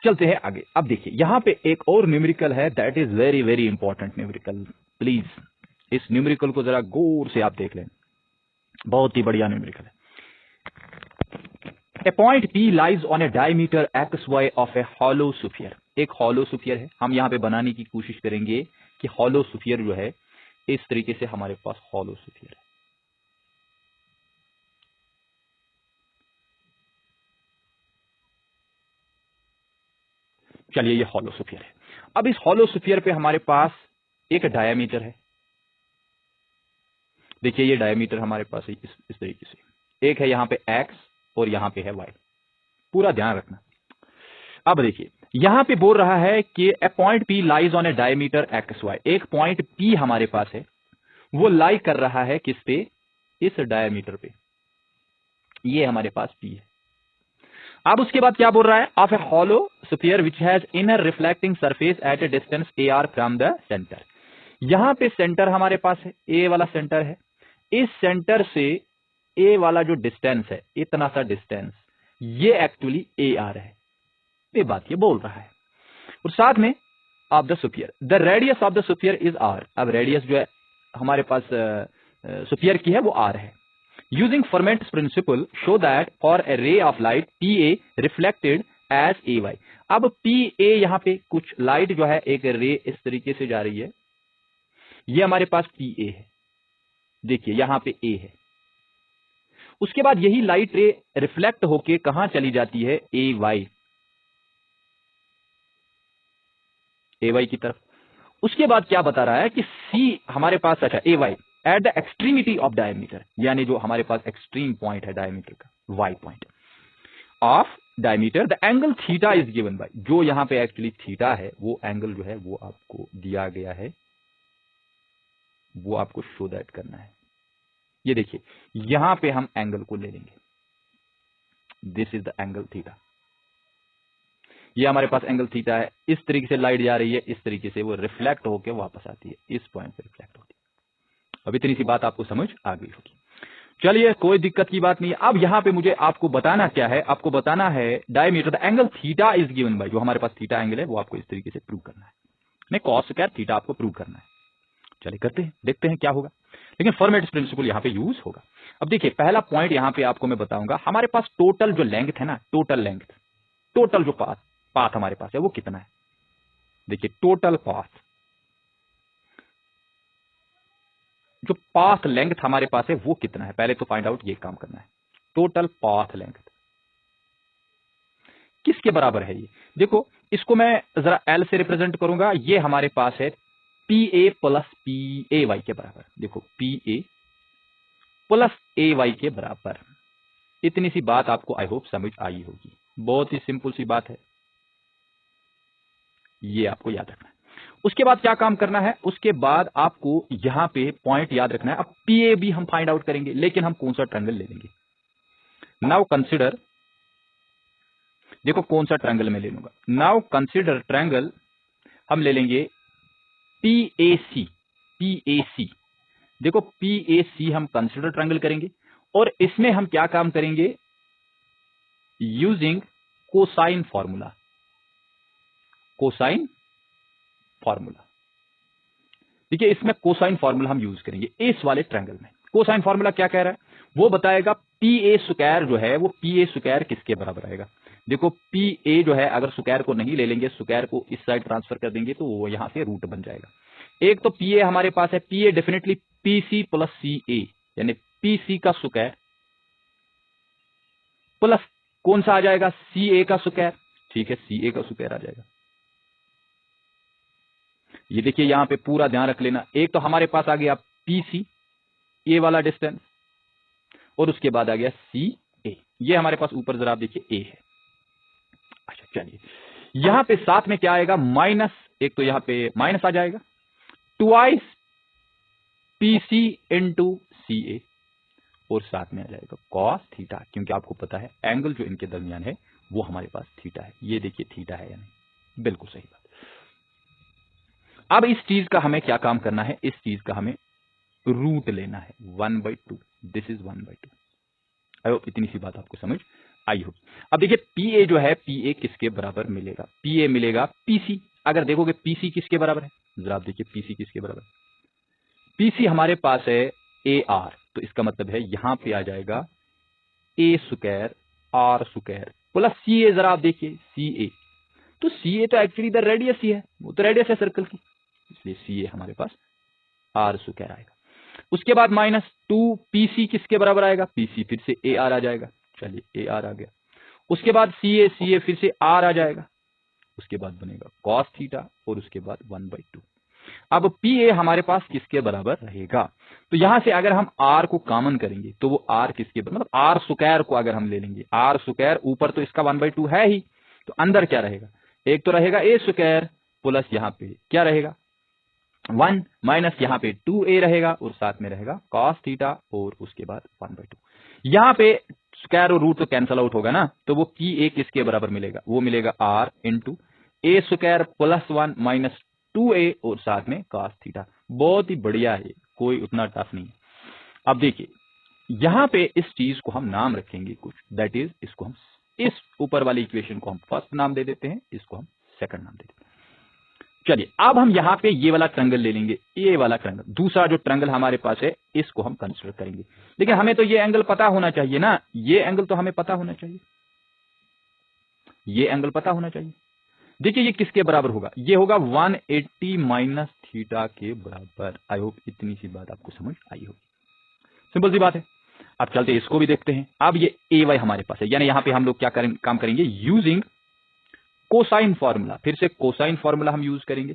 चलते हैं आगे। अब देखिए यहां पे एक और न्यूमेरिकल है, that is very very important numerical. Please इस न्यूमेरिकल को जरा गौर से आप देख लें, बहुत ही बढ़िया न्यूमेरिकल है। A point P lies on a diameter XY of a hollow sphere. एक हॉलो स्फीयर है, हम यहां पे बनाने की कोशिश करेंगे कि हॉलो स्फीयर जो है इस तरीके से हमारे पास हॉलो स्फीयर है। चलिए ये हॉलो स्फीयर है। अब इस हॉलो स्फीयर पे हमारे पास एक डायमीटर है, देखिए ये डायमीटर हमारे पास है इस तरीके से, एक है यहाँ पे x और यहाँ पे है y, पूरा ध्यान रखना। अब देखिए यहां पे बोल रहा है कि a point P lies on a diameter XY, एक पॉइंट P हमारे पास है, वो लाई कर रहा है किस पे, इस डायमीटर पे, ये हमारे पास P है। अब उसके बाद क्या बोल रहा है, of a hollow sphere which has inner reflecting surface at A distance AR from the centre. यहां पे सेंटर हमारे पास है, ए वाला सेंटर है, इस सेंटर से ए वाला जो डिस्टेंस है, इतना सा डिस्टेंस, ये एक्चुअली AR है, ये बात ये बोल रहा है। और साथ में of the sphere, the radius of the sphere is R। अब रेडियस जो है हमारे पास स्फीयर की है वो R है। Using Fermat's principle show that for a ray of light PA reflected as AY। अब PA यहां पे कुछ लाइट जो है एक रे इस तरीके से जा रही है, ये हमारे पास PA है, देखिए यहां पे A है। उसके बाद यही लाइट रे रिफ्लेक्ट होके कहां चली जाती है, AY की तरफ। उसके बाद क्या बता रहा है कि C हमारे पास, अच्छा AY at the extremity of diameter, यानी जो हमारे पास एक्सट्रीम पॉइंट है डायमीटर का, Y point of diameter, the angle theta is given by, जो यहां पे एक्चुअली थीटा है वो एंगल जो है वो आपको दिया गया है, वो आपको शो दैट करना है। ये देखिए यहां पे हम एंगल को ले लेंगे, this is the angle theta, ये हमारे पास एंगल थीटा है। इस तरीके से लाइट जा रही है, इस तरीके से वो रिफ्लेक्ट होकर वापस आती है, इस पॉइंट पे रिफ्लेक्ट होती है। अब इतनी सी बात आपको समझ आ गई होगी। चलिए कोई दिक्कत की बात नहीं है। अब यहां पे मुझे आपको बताना क्या है, आपको बताना है diameter the angle theta is given by, जो हमारे पास थीटा एंगल है वो आपको इस तरीके से प्रूव करना है, नहीं कॉस स्क्वायर थीटा आपको प्रूव करना है। चलिए करते हैं, देखते हैं क्या होगा, लेकिन फॉर्मेट्स प्रिंसिपल यहां पे यूज होगा। अब देखिए पहला पॉइंट यहां पे आपको मैं बताऊंगा, हमारे पास टोटल जो लेंथ है ना, टोटल लेंथ, टोटल जो पाथ हमारे पास है वो कितना है। देखिए टोटल पाथ, जो पाथ लेंथ हमारे पास है वो कितना है, पहले तो फाइंड आउट ये काम करना है। टोटल पाथ लेंथ किसके बराबर है, ये देखो इसको मैं जरा L से रिप्रेजेंट करूंगा, ये हमारे पास है PA प्लस PAY के बराबर। देखो PA प्लस AY के बराबर। इतनी सी बात आपको आई होप समझ आई होगी, बहुत ही सिंपल सी बात है, ये आपको याद रखना है। उसके बाद क्या काम करना है, उसके बाद आपको यहां पे पॉइंट याद रखना है। अब PA भी हम फाइंड आउट करेंगे, लेकिन हम कौन सा ट्रायंगल ले लेंगे, नाउ कंसिडर, देखो कौन सा ट्रायंगल मैं ले लूंगा, नाउ कंसिडर ट्रायंगल हम ले लेंगे PAC। PAC देखो PAC हम कंसिडर ट्रायंगल करेंगे, और इसमें हम क्या काम करेंगे, using cosine formula. Cosine formula, देखिए इसमें कोसाइन फॉर्मूला हम यूज करेंगे इस वाले ट्रायंगल में। कोसाइन फॉर्मूला क्या कह रहा है, वो बताएगा PA स्क्वायर जो है वो PA स्क्वायर किसके बराबर आएगा। देखो PA जो है, अगर स्क्वायर को नहीं ले लेंगे, स्क्वायर को इस साइड ट्रांसफर कर देंगे तो वो यहां से रूट बन जाएगा। एक तो PA हमारे पास है, PA definitely PC plus CA, यानी PC का स्क्वायर प्लस कौन सा आ जाएगा, CA का स्क्वायर, ठीक है CA का स्क्वायर आ जाएगा। ये देखिए यहां पे पूरा ध्यान रख लेना, एक तो हमारे पास आ गया PC ए वाला डिस्टेंस, और उसके बाद आ गया CA, ये हमारे पास ऊपर जरा आप देखिए A है। अच्छा चलिए यहां पे साथ में क्या आएगा, माइनस, एक तो यहां पे माइनस आ जाएगा, ट्वाइस PC इंटू CA, और साथ में आ जाएगा कॉस थीटा, क्योंकि आपको पता है एंगल जो इनके दरमियान है वो हमारे पास थीटा है। ये देखिए थीटा है या नहीं, बिल्कुल सही बात। अब इस चीज का हमें क्या काम करना है, इस चीज का हमें रूट लेना है 1/2, दिस इज 1/2। आई होप इतनी सी बात आपको समझ आई होगी। अब देखिए PA जो है, PA किसके बराबर मिलेगा, PA मिलेगा PC। अगर देखोगे PC किसके बराबर है, जरा आप देखिए PC किसके बराबर है, PC हमारे पास है AR, तो इसका मतलब है यहां पे आ जाएगा A square R square plus CA, जरा आप देखिए CA, तो CA तो एक्चुअली द रेडियस ही है, वो तो रेडियस है सर्कल की, इसलिए CA हमारे पास R स्क्वायर आएगा। उसके बाद माइनस 2PC किसके बराबर आएगा, PC फिर से AR आ जाएगा, चलिए AR आ गया। उसके बाद CA फिर से R आ जाएगा, उसके बाद बनेगा cos थीटा, और उसके बाद 1/2। अब पी ए हमारे पास किसके बराबर रहेगा? तो यहां से अगर हम आर को कॉमन करेंगे तो वो आर किसके बराबर, मतलब आर स्क्वायर को अगर हम ले लेंगे, आर स्क्वायर ऊपर तो इसका 1/2 है ही, तो अंदर क्या रहेगा, एक तो रहेगा ए स्क्वायर प्लस यहाँ पे क्या रहेगा 1 माइनस यहाँ पे 2a रहेगा और साथ में रहेगा cos थीटा और उसके बाद 1/2। यहाँ पे स्क्वायर और रूट तो कैंसल आउट होगा ना, तो वो पी ए किसके बराबर मिलेगा, वो मिलेगा r इंटू ए स्क्वायर प्लस 1 माइनस 2a और साथ में cos थीटा। बहुत ही बढ़िया है, कोई उतना टफ नहीं है। अब देखिए यहां पे इस चीज को हम नाम रखेंगे कुछ, दैट इज इसको हम, इस ऊपर वाली इक्वेशन को हम फर्स्ट नाम दे देते हैं, इसको हम सेकंड नाम दे देते हैं। चलिए अब हम यहां पे ये वाला ट्रायंगल ले लेंगे, ये वाला ट्रायंगल, दूसरा जो ट्रायंगल हमारे पास है इसको हम कंसीडर करेंगे। लेकिन हमें तो ये एंगल पता होना चाहिए ना, ये एंगल तो हमें पता होना चाहिए, ये एंगल पता होना चाहिए। देखिए ये किसके बराबर होगा, ये होगा 180 माइनस थीटा के बराबर। आई होप इतनी सी बात आपको समझ आई होगी, सिंपल सी बात है। अब चलते इसको भी देखते हैं। अब ये ए वाई हमारे पास है, यानी यहां पे हम लोग क्या काम करेंगे, यूजिंग कोसाइन फॉर्मूला, फिर से कोसाइन फॉर्मूला हम यूज करेंगे,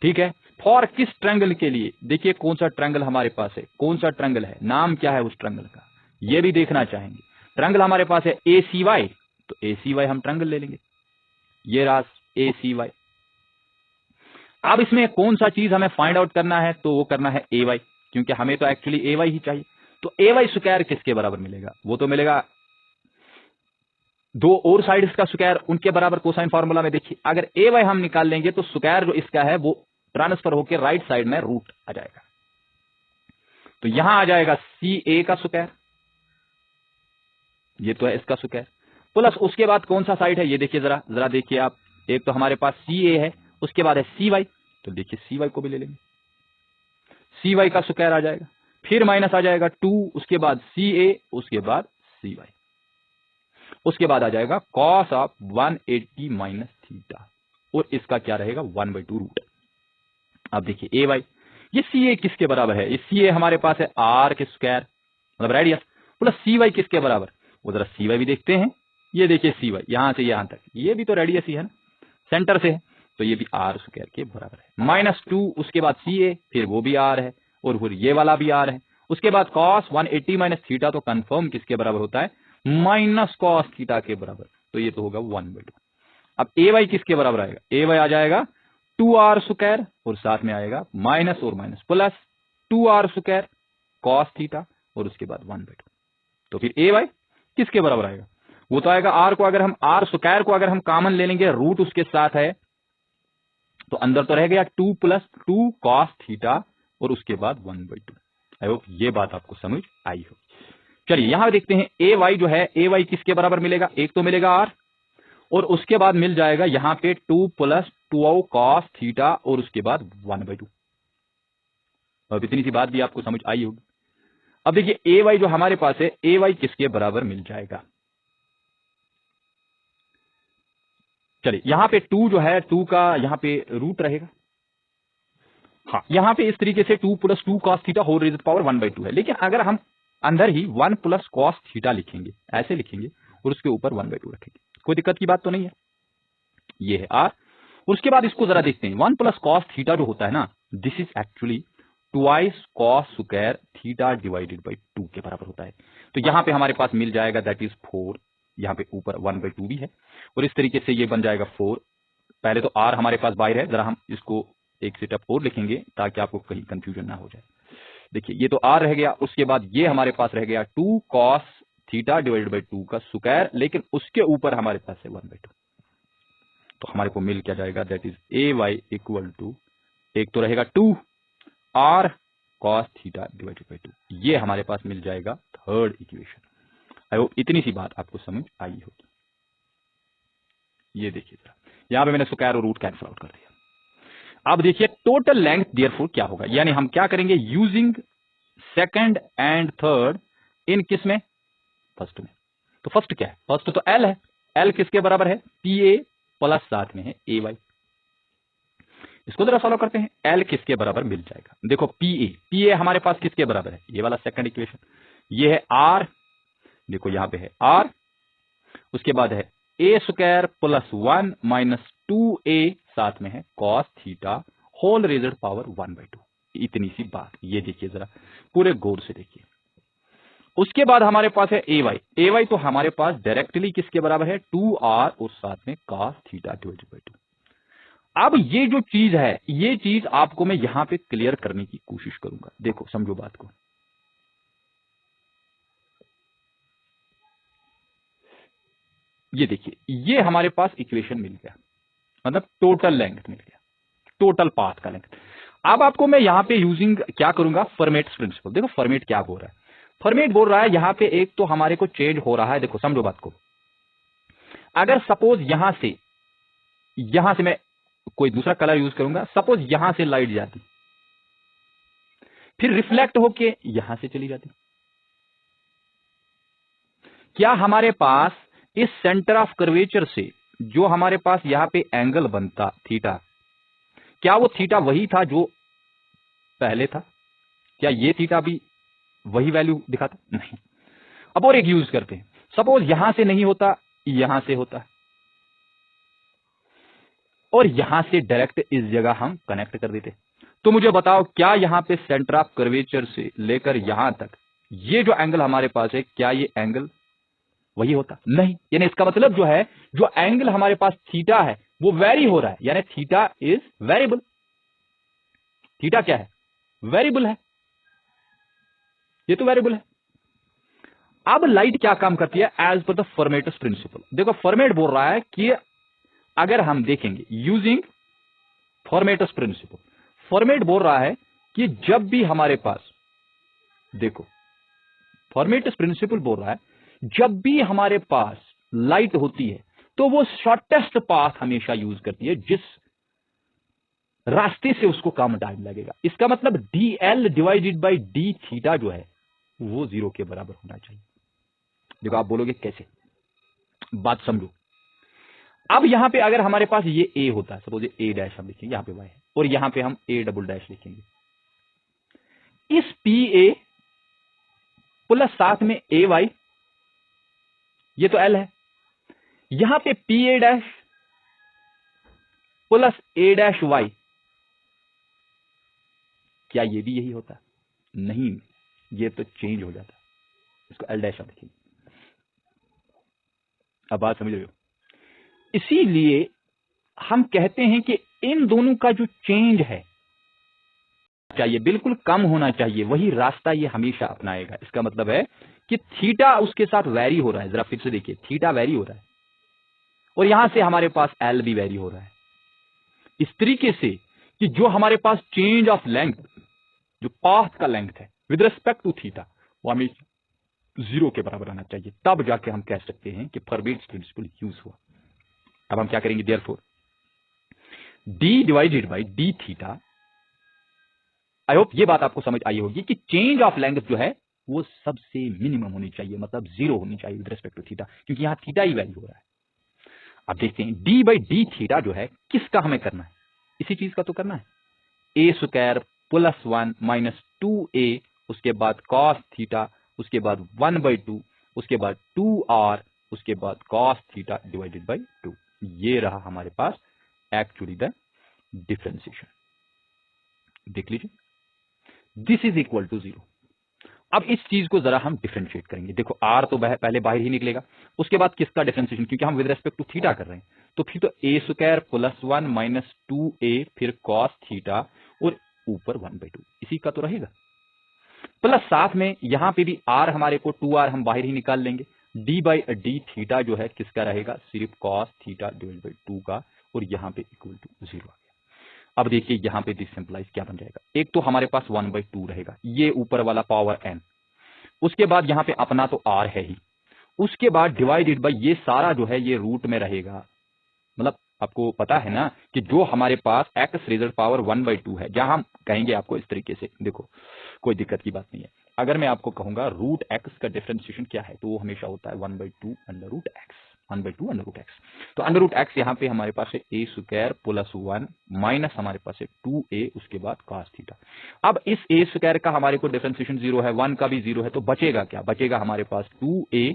ठीक है। फॉर किस ट्रायंगल के लिए, देखिए कौन सा ट्रायंगल हमारे पास है, कौन सा ट्रायंगल है, नाम क्या है उस ट्रायंगल का, ये भी देखना चाहेंगे। ट्रायंगल हमारे पास है ए सी वाई, तो ए सी वाई हम ट्रायंगल ले लेंगे, ये रहा ए सी वाई। अब इसमें कौन सा चीज हमें फाइंड आउट करना है, तो वो करना है ए वाई, क्योंकि हमें तो एक्चुअली ए वाई ही चाहिए। तो ए वाई स्क्वायर किसके बराबर मिलेगा, वो तो मिलेगा दो और साइड्स का स्क्वायर उनके बराबर कोसाइन फार्मूला में। देखिए अगर ए वाई हम निकाल लेंगे तो स्क्वायर जो इसका है वो ट्रांसफर होकर राइट साइड में रूट आ जाएगा, तो यहां आ जाएगा सी ए का स्क्वायर, ये तो है इसका स्क्वायर, प्लस उसके बाद कौन सा साइड है, ये देखिए जरा देखिए आप, एक तो हमारे पास सी ए है, उसके बाद है सी वाई, तो देखिए सी वाई को भी ले लेंगे, सी वाई का स्क्वायर आ जाएगा, फिर माइनस आ जाएगा 2, उसके बाद सी ए, उसके बाद सी वाई, उसके बाद आ जाएगा कॉस ऑफ 180 माइनस थीटा, और इसका क्या रहेगा 1/2 रूट। अब देखिए ए वाई, ये सी ए किसके बराबर है, ये सी ए हमारे पास है आर के स्क्वायर मतलब रेडियस, प्लस सी वाई किसके बराबर, वो जरा सी वाई भी देखते हैं। ये देखिए सी वाई यहां से यहां तक, ये भी तो रेडियस ही है ना, सेंटर से है, तो ये भी आर स्क्वायर के बराबर है। माइनस 2, उसके बाद सी ए, फिर वो भी आर है, और फिर ये वाला भी आर है, उसके बाद कॉस 180 माइनस थीटा, तो कंफर्म किसके बराबर होता है, माइनस कॉस थीटा के बराबर, तो ये तो होगा 1/2। अब ए वाई किसके बराबर आएगा, ए वाई आ जाएगा 2r स्क्वायर और साथ में आएगा माइनस और minus plus 2r square cos theta और उसके बाद 1/2। तो फिर ए वाई किसके बराबर आएगा, वो तो आएगा आर को, अगर हम आर स्क्वायर को अगर हम कॉमन ले लेंगे, रूट उसके साथ है, तो अंदर तो रह गया 2 + 2 कॉस थीटा और उसके बाद 1/2। आई होप ये बात आपको समझ आई हो। चलिए यहां देखते हैं ए वाई जो है, ए वाई किसके बराबर मिलेगा, एक तो मिलेगा आर और उसके बाद मिल जाएगा यहां पे 2 + 2 कॉस थीटा और उसके बाद 1/2। अब इतनी सी बात भी आपको समझ आई होगी। अब देखिए ए वाई जो हमारे पास है, ए वाई किसके बराबर मिल जाएगा, चलिए यहां पे 2 जो है 2 का यहां पे रूट रहेगा, हाँ यहां पे इस तरीके से 2 + 2 cos theta whole raised power 1/2 है। लेकिन अगर हम अंदर ही 1 + कॉस थीटा लिखेंगे, ऐसे लिखेंगे और उसके ऊपर 1/2 रखेंगे, कोई दिक्कत की बात तो नहीं है। ये है आर, और उसके बाद इसको जरा देखते हैं, 1 + कॉस थीटा जो होता है ना, this is actually twice cos square theta divided by 2 के बराबर होता है। तो यहां पे हमारे पास मिल जाएगा दैट इज 4, यहां पे ऊपर 1/2 भी है, और इस तरीके से ये बन जाएगा 4। पहले तो आर हमारे पास बाहर है, जरा हम इसको एक स्टेप और लिखेंगे ताकि आपको कहीं कंफ्यूजन ना हो जाए। देखिए ये तो आर रह गया, उसके बाद ये हमारे पास रह गया 2 कॉस थीटा डिवाइडेड बाई 2 का स्क्वायर, लेकिन उसके ऊपर हमारे पास है 1/2, तो हमारे को मिल क्या जाएगा, that is a y equal to, एक तो रहेगा 2 r cos theta divided by 2, ये हमारे पास मिल जाएगा थर्ड इक्वेशन। आई होप इतनी सी बात आपको समझ आई होगी। ये देखिए जरा, यहां पे मैंने स्क्वायर और रूट कैंसिल आउट कर दिया। अब देखिए टोटल लेंथ देयरफॉर क्या होगा, यानी हम क्या करेंगे, using second and third in किस में, फर्स्ट में। तो फर्स्ट क्या है, फर्स्ट तो एल है, एल किसके बराबर है, पी ए प्लस साथ में है ए वाई। इसको जरा सॉल्व करते हैं, एल किसके बराबर मिल जाएगा, देखो पी ए हमारे पास किसके बराबर है, ये वाला सेकंड इक्वेशन, ये है आर, देखो यहां पे है आर, उसके बाद है ए स्क्वायर + 1 - 2a साथ में है कॉस थीटा होल रेज़ड पावर 1/2। इतनी सी बात, ये देखिए जरा पूरे गौर से देखिए। उसके बाद हमारे पास है ए वाई। ए वाई तो हमारे पास डायरेक्टली किसके बराबर है 2r और साथ में कॉस थीटा डिवाइडेड बाई 2। अब ये जो चीज है, ये चीज आपको मैं यहां पे क्लियर करने की कोशिश करूंगा। देखो समझो बात को। ये देखिए, ये हमारे पास इक्वेशन मिल गया, मतलब टोटल लेंथ मिल गया, टोटल पाथ का लेंथ। अब आपको मैं यहां पे यूजिंग क्या करूंगा, फॉर्मेट्स प्रिंसिपल। देखो फॉर्मेट क्या बोल रहा है, फॉर्मेट बोल रहा है यहां पे एक तो हमारे को चेंज हो रहा है। देखो समझो बात को, अगर सपोज यहां से मैं कोई दूसरा कलर यूज करूंगा, सपोज यहां से लाइट जाती, फिर रिफ्लेक्ट होके यहां से चली जाती, क्या हमारे पास इस सेंटर ऑफ कर्वेचर से जो हमारे पास यहां पे एंगल बनता थीटा, क्या वो थीटा वही था जो पहले था? क्या ये थीटा भी वही वैल्यू दिखाता? नहीं। अब और एक यूज करते हैं, सपोज यहां से नहीं होता, यहां से होता, और यहां से डायरेक्ट इस जगह हम कनेक्ट कर देते, तो मुझे बताओ क्या यहां पे सेंटर ऑफ कर्वेचर से लेकर यहां तक ये जो एंगल हमारे पास है, क्या ये एंगल वही होता? नहीं। यानी इसका मतलब जो है, जो एंगल हमारे पास थीटा है वो वेरी हो रहा है, यानी थीटा इज वेरिएबल। थीटा क्या है? वेरिएबल है, ये तो वेरिएबल है। अब लाइट क्या काम करती है एज पर द फॉर्मेटस प्रिंसिपल? देखो फॉर्मेट बोल रहा है कि अगर हम देखेंगे यूजिंग फॉर्मेटस प्रिंसिपल, फॉर्मेट बोल रहा है कि जब भी हमारे पास, देखो फॉर्मेटस प्रिंसिपल बोल रहा है जब भी हमारे पास लाइट होती है तो वो शॉर्टेस्ट पाथ हमेशा यूज करती है, जिस रास्ते से उसको कम टाइम लगेगा। इसका मतलब dl divided by D theta जो है वो 0 के बराबर होना चाहिए। देखो आप बोलोगे कैसे, बात समझो। अब यहां पे अगर हमारे पास ये a होता है, सपोज a डैश हम लिखेंगे, यहां पे y है, और यहां पे हम a डबल डैश लिखेंगे, इस pa प्लस साथ में ay, ये तो l है, यहां पे pa dash plus a dash y, क्या ये भी यही होता? नहीं, ये तो चेंज हो जाता, इसको l डैश लिखेंगे। अब बात समझ रहे हो? इसीलिए हम कहते हैं कि इन दोनों का जो चेंज है चाहिए बिल्कुल कम होना चाहिए, वही रास्ता ये हमेशा अपनाएगा। इसका मतलब है कि थीटा उसके साथ वैरी हो रहा है। जरा फिर से देखिए, थीटा वैरी हो रहा है और यहां से हमारे पास एल भी वैरी हो रहा है, इस तरीके से कि जो हमारे पास चेंज ऑफ लेंथ, जो पाथ का लेंथ है विद रिस्पेक्ट टू थीटा, वो हमेशा 0 के बराबर आना चाहिए। तब जाके हम कह सकते हैं कि फॉर्मेट्स प्रिंसिपल यूज हुआ। अब हम क्या करेंगे, therefore D divided by D theta. I hope ये बात आपको समझ आई होगी कि चेंज ऑफ लेंथ जो है वो सबसे मिनिमम होनी चाहिए, मतलब 0 होनी चाहिए विद रिस्पेक्ट टू थीटा, क्योंकि यहां थीटा ही वैल्यू हो रहा है। अब देखते हैं डी बाई डी थीटा जो है किसका हमें करना है, इसी चीज का तो करना है, ए स्क्वायर प्लस 1 माइनस 2a, उसके बाद कॉस थीटा, उसके बाद 1/2, उसके बाद 2r, उसके बाद कॉस थीटा डिवाइडेड बाई 2। ये रहा हमारे पास एक्चुअली द डिफरेंशिएशन। देख लीजिए, दिस इज इक्वल टू 0। अब इस चीज को जरा हम डिफरेंशिएट करेंगे। देखो आर तो पहले बाहर ही निकलेगा, उसके बाद किसका डिफरेंशिएशन, क्योंकि हम विद रेस्पेक्ट टू थीटा कर रहे हैं, तो फिर तो ए स्क्वायर प्लस 1 माइनस 2a, फिर कॉस थीटा और ऊपर 1/2, इसी का तो रहेगा। प्लस साथ में यहां पे भी आर हमारे को 2r हम बाहर ही निकाल लेंगे, डी बाई डी थीटा जो है किसका रहेगा, सिर्फ कॉस थीटा डिवाइड बाई 2 का, और यहां पे इक्वल टू 0 आ गया। अब देखिए यहां पे दिस सिंपलाइज क्या बन जाएगा, एक तो हमारे पास 1/2 रहेगा, ये ऊपर वाला पावर n, उसके बाद यहां पे अपना तो r है ही, उसके बाद डिवाइडेड बाय ये सारा जो है ये रूट में रहेगा। मतलब आपको पता है ना कि जो हमारे पास x रेज़ड पावर 1/2 है, जहां हम कहेंगे आपको इस तरीके से, देखो कोई दिक्कत की बात नहीं है, अगर मैं आपको कहूंगा रूट x का डिफरेंशिएशन क्या है, तो वो हमेशा होता है 1/2 under root x, 1/2 under root x। तो अंडर रूट x यहाँ पे हमारे पास है a स्क्वायर प्लस 1 माइनस हमारे पास है 2a, उसके बाद cos थीटा। अब इस a स्क्वायर का हमारे को डिफरेंशिएशन 0 है, 1 का भी 0 है, तो बचेगा क्या, बचेगा हमारे पास 2a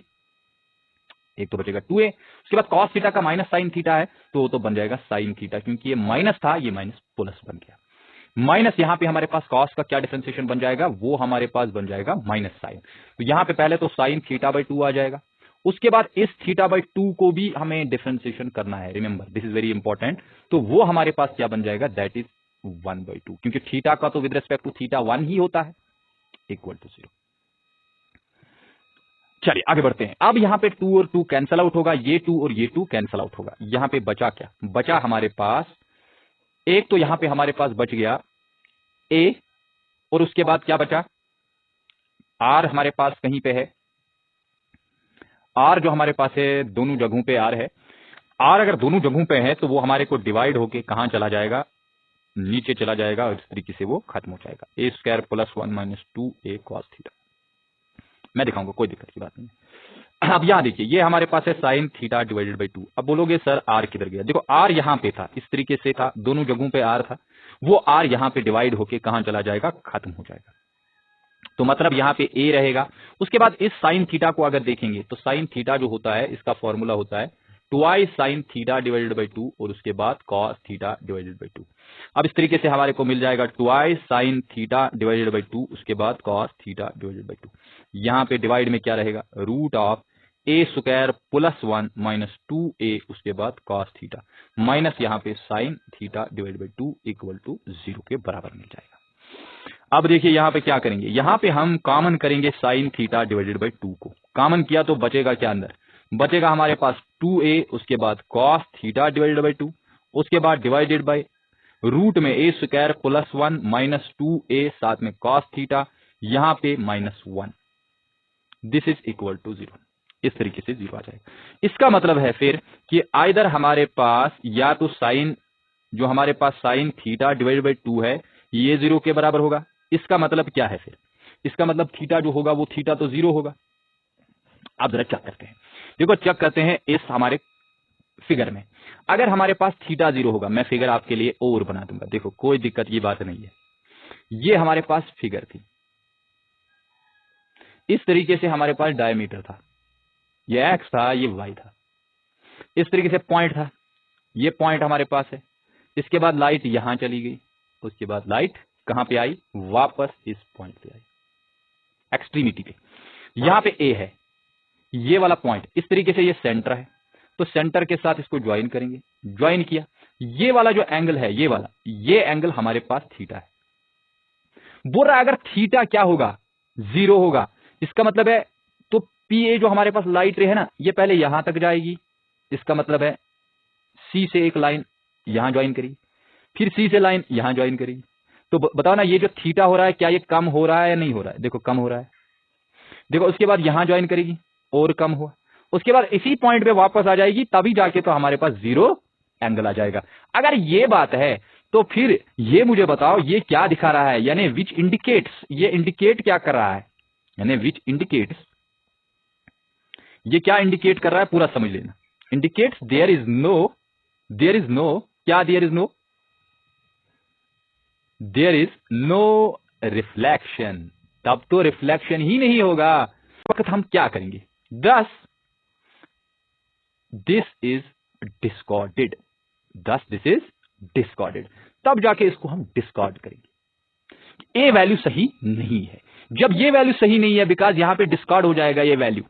एक तो बचेगा 2a, उसके बाद cos थीटा का माइनस साइन थीटा है तो वो तो बन जाएगा साइन थीटा, क्योंकि ये माइनस था, ये माइनस प्लस बन गया। माइनस यहां पे हमारे पास cos का क्या डिफरेंशिएशन बन जाएगा, वो हमारे पास बन जाएगा माइनस साइन। तो यहां पे पहले तो साइन थीटा बाई 2 आ जाएगा, उसके बाद इस थीटा बाई 2 को भी हमें डिफरेंशिएशन करना है, remember this is very important. तो वो हमारे पास क्या बन जाएगा, दैट इज 1/2, क्योंकि थीटा का तो विद रिस्पेक्ट टू थीटा 1 ही होता है, इक्वल टू 0। चलिए आगे बढ़ते हैं। अब यहां पे 2 और 2 कैंसल आउट होगा, ये 2 और ये 2 कैंसल आउट होगा। यहां पे बचा क्या, बचा हमारे पास एक, तो यहां पे हमारे पास बच गया a, और उसके बाद क्या बचा, r हमारे पास कहीं पे है, r जो हमारे पास है दोनों जगहों पे r है। r अगर दोनों जगहों पे है तो वो हमारे को डिवाइड होके कहां चला जाएगा, नीचे चला जाएगा, और इस तरीके से वो खत्म हो जाएगा, a square plus 1 minus 2a cos theta. मैं दिखाऊंगा, कोई दिक्कत की बात नहीं। अब यहां देखिए, ये हमारे पास है साइन थीटा डिवाइडेड बाई 2। अब बोलोगे सर r किधर गया, देखो r यहां पे था, इस तरीके से था, दोनों जगहों पे r था, वो r यहां पे डिवाइड होके कहां चला जाएगा, खत्म हो जाएगा। तो मतलब यहां पे a रहेगा। उसके बाद इस साइन थीटा को अगर देखेंगे तो साइन थीटा जो होता है, इसका फॉर्मूला होता है twice sign theta divided by 2 और उसके बाद कॉस थीटा डिवाइडेड बाई 2। अब इस तरीके से हमारे को मिल जाएगा twice sign theta divided by 2 उसके बाद कॉस थीटा डिवाइडेड बाई 2। यहां पे डिवाइड में क्या रहेगा, root of a square plus 1 minus 2a उसके बाद कॉस थीटा, माइनस यहां पे sine theta divided by 2 equal to 0 के बराबर मिल जाएगा। अब देखिए यहां पे क्या करेंगे, यहां पे हम कॉमन करेंगे साइन थीटा डिवाइडेड बाई 2 को, कॉमन किया तो बचेगा क्या, अंदर बचेगा हमारे पास 2a उसके बाद cos थीटा डिवाइडेड बाई 2 उसके बाद डिवाइडेड बाई रूट में a square plus 1 minus 2a साथ में cos थीटा, यहां पे minus 1, this is equal to 0। इस तरीके से 0 आ जाएगा। इसका मतलब है फिर कि आइदर हमारे पास या तो साइन, जो हमारे पास साइन थीटा डिवाइडेड बाई 2 है ये 0 के बराबर होगा। इसका मतलब क्या है फिर, इसका मतलब थीटा जो होगा वो थीटा तो 0 होगा। अब जरा चेक करते हैं, देखो चेक करते हैं इस हमारे फिगर में, अगर हमारे पास थीटा 0 होगा, मैं फिगर आपके लिए और बना दूंगा, देखो कोई दिक्कत की बात नहीं है। ये हमारे पास फिगर थी, इस तरीके से हमारे पास डायमीटर था, ये एक्स था, ये वाई था, इस तरीके से पॉइंट था, ये पॉइंट हमारे पास है। इसके बाद लाइट यहां चली गई, उसके बाद लाइट कहां पे आई, वापस इस पॉइंट पे आई, एक्सट्रीमिटी पे। यहां पे ए है, ये वाला पॉइंट, इस तरीके से ये सेंटर है, तो सेंटर के साथ इसको ज्वाइन करेंगे, ज्वाइन किया, ये वाला जो एंगल है, ये वाला, ये एंगल हमारे पास थीटा है। बोल रहा है अगर थीटा क्या होगा, 0 होगा, इसका मतलब है तो पी ए जो हमारे पास लाइट रे है ना, ये पहले यहां तक जाएगी, इसका मतलब है सी से एक लाइन यहां ज्वाइन करेगी, फिर सी से लाइन यहां ज्वाइन करेगी। तो बताओ ना, ये जो थीटा हो रहा है क्या ये कम हो रहा है या नहीं हो रहा है, देखो कम हो रहा है। देखो उसके बाद यहां ज्वाइन करेगी और कम हुआ, उसके बाद इसी पॉइंट पे वापस आ जाएगी, तभी जाके तो हमारे पास 0 एंगल आ जाएगा। अगर ये बात है तो फिर ये मुझे बताओ ये क्या दिखा रहा है, यानी विच इंडिकेट्स, ये इंडिकेट क्या कर रहा है, यानी विच इंडिकेट्स, ये क्या इंडिकेट कर रहा है पूरा समझ लेना। इंडिकेट्स देयर इज नो क्या, देयर इज नो रिफ्लेक्शन, तब तो रिफ्लेक्शन ही नहीं होगा। वक्त हम क्या करेंगे, दस दिस इज डिस्कॉर्डेड, तब जाके इसको हम डिस्कॉर्ड करेंगे। ए वैल्यू सही नहीं है, जब ये वैल्यू सही नहीं है, बिकॉज यहां पे डिस्कॉर्ड हो जाएगा ये वैल्यू,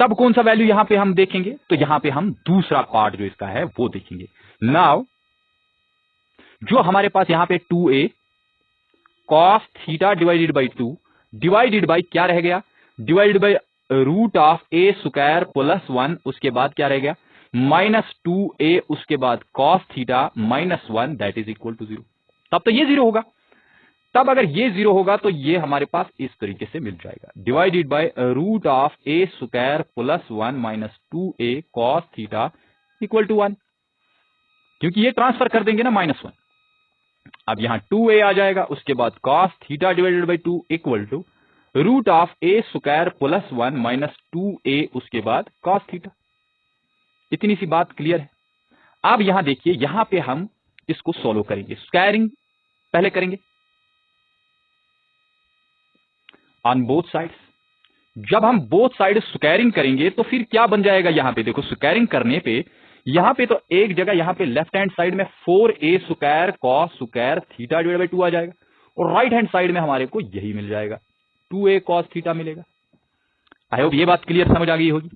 तब कौन सा वैल्यू यहां पे हम देखेंगे, तो यहां पे हम दूसरा पार्ट जो इसका है वो देखेंगे। नाउ जो हमारे पास यहां पे 2a cos theta divided by 2 divided by क्या रह गया, divided by root of a square plus 1 उसके बाद क्या रह गया, माइनस 2a उसके बाद cos theta minus 1 that is equal to 0। तब तो ये 0 होगा, तब अगर ये 0 होगा तो ये हमारे पास इस तरीके से मिल जाएगा, divided by root of a square plus 1 minus 2a cos theta equal to 1, क्योंकि ये ट्रांसफर कर देंगे ना -1। अब यहां 2a आ जाएगा, उसके बाद cos theta divided by 2 equal to root of a square plus 1 minus 2a उसके बाद cos थीटा। इतनी सी बात क्लियर है। अब यहां देखिए, यहां पे हम इसको सोल्व करेंगे, स्क्वायरिंग पहले करेंगे ऑन बोथ साइड्स। जब हम बोथ साइड स्क्वायरिंग करेंगे तो फिर क्या बन जाएगा, यहां पे देखो स्क्वायरिंग करने पे यहां पे तो एक जगह यहां पे लेफ्ट हैंड साइड में 4a square cos square theta divide by 2 आ जाएगा, और राइट हैंड साइड में हमारे को यही मिल जाएगा, 2a कॉस थीटा मिलेगा। आई होप ये बात क्लियर समझ आ गई होगी।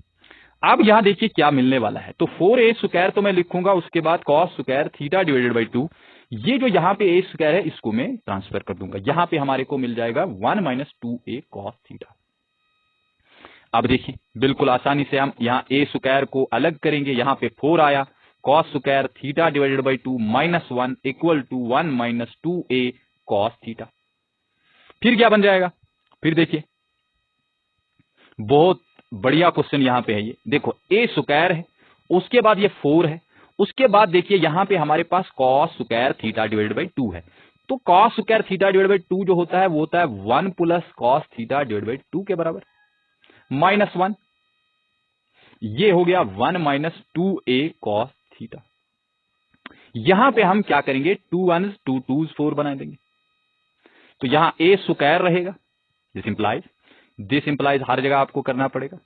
अब यहां देखिए क्या मिलने वाला है, तो 4a स्क्वायर तो मैं लिखूंगा, उसके बाद cos square theta divided by 2, ये जो यहां पे a स्क्वायर है इसको मैं ट्रांसफर कर दूंगा, यहां पे हमारे को मिल जाएगा 1 माइनस 2a कॉस थीटा। अब देखिए बिल्कुल आसानी से हम यहाँ a स्क्वायर को अलग करेंगे, यहाँ पे 4 आया, cos square theta divided by 2 minus 1 equal to 1 minus 2a cos theta. फिर क्या बन जाएगा, फिर देखिए बहुत बढ़िया क्वेश्चन यहां पे है ये, देखो a स्क्वायर है, उसके बाद ये 4 है, उसके बाद देखिए यहां पे हमारे पास cos square theta divided by 2 है, तो cos square theta divided by 2 जो होता है वो होता है 1 plus cos theta divided by 2 के बराबर, माइनस 1, ये हो गया 1 माइनस 2a कॉस थीटा। यहां पे हम क्या करेंगे, 2 1 2 2 4 बना देंगे, तो यहां a स्क्वायर रहेगा, दिस इंप्लाइज हर जगह आपको करना पड़ेगा।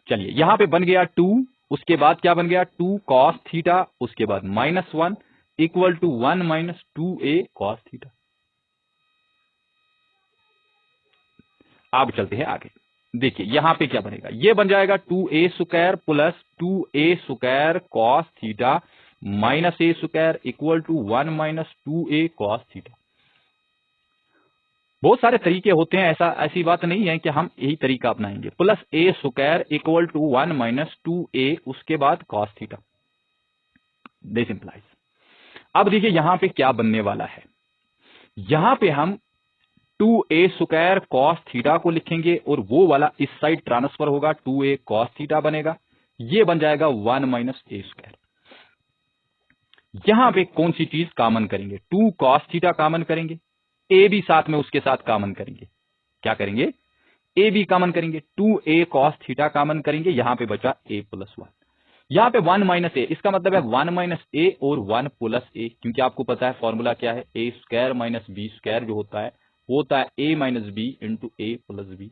चलिए यहां पे बन गया 2, उसके बाद क्या बन गया 2 कॉस थीटा, उसके बाद minus 1 equal to 1 minus 2a cos theta. अब चलते हैं आगे, देखिए यहां पे क्या बनेगा, ये बन जाएगा 2a square plus 2a square cos theta minus a square equal to 1 minus 2a cos theta. बहुत सारे तरीके होते हैं, ऐसी बात नहीं है कि हम यही तरीका अपनाएंगे, plus a square equal to 1 minus 2a उसके बाद कॉस थीटा, दिस इंप्लाइज। अब देखिए यहां पे क्या बनने वाला है, यहां पे हम 2a स्क्वायर कॉस थीटा को लिखेंगे और वो वाला इस साइड ट्रांसफर होगा, 2a कॉस थीटा बनेगा, ये बन जाएगा 1 माइनस a स्क्वायर। यहां पे कौन सी चीज कॉमन करेंगे, 2 कॉस थीटा कॉमन करेंगे, a भी साथ में उसके साथ कॉमन करेंगे, क्या करेंगे a भी कॉमन करेंगे, 2a कॉस थीटा कॉमन करेंगे, यहां पे बचा a प्लस 1, यहां पे 1 माइनस a, इसका मतलब है 1 माइनस a और 1 प्लस a, क्योंकि आपको पता है फॉर्मूला क्या है, a square minus b square जो होता है वो होता है a minus b into a plus b।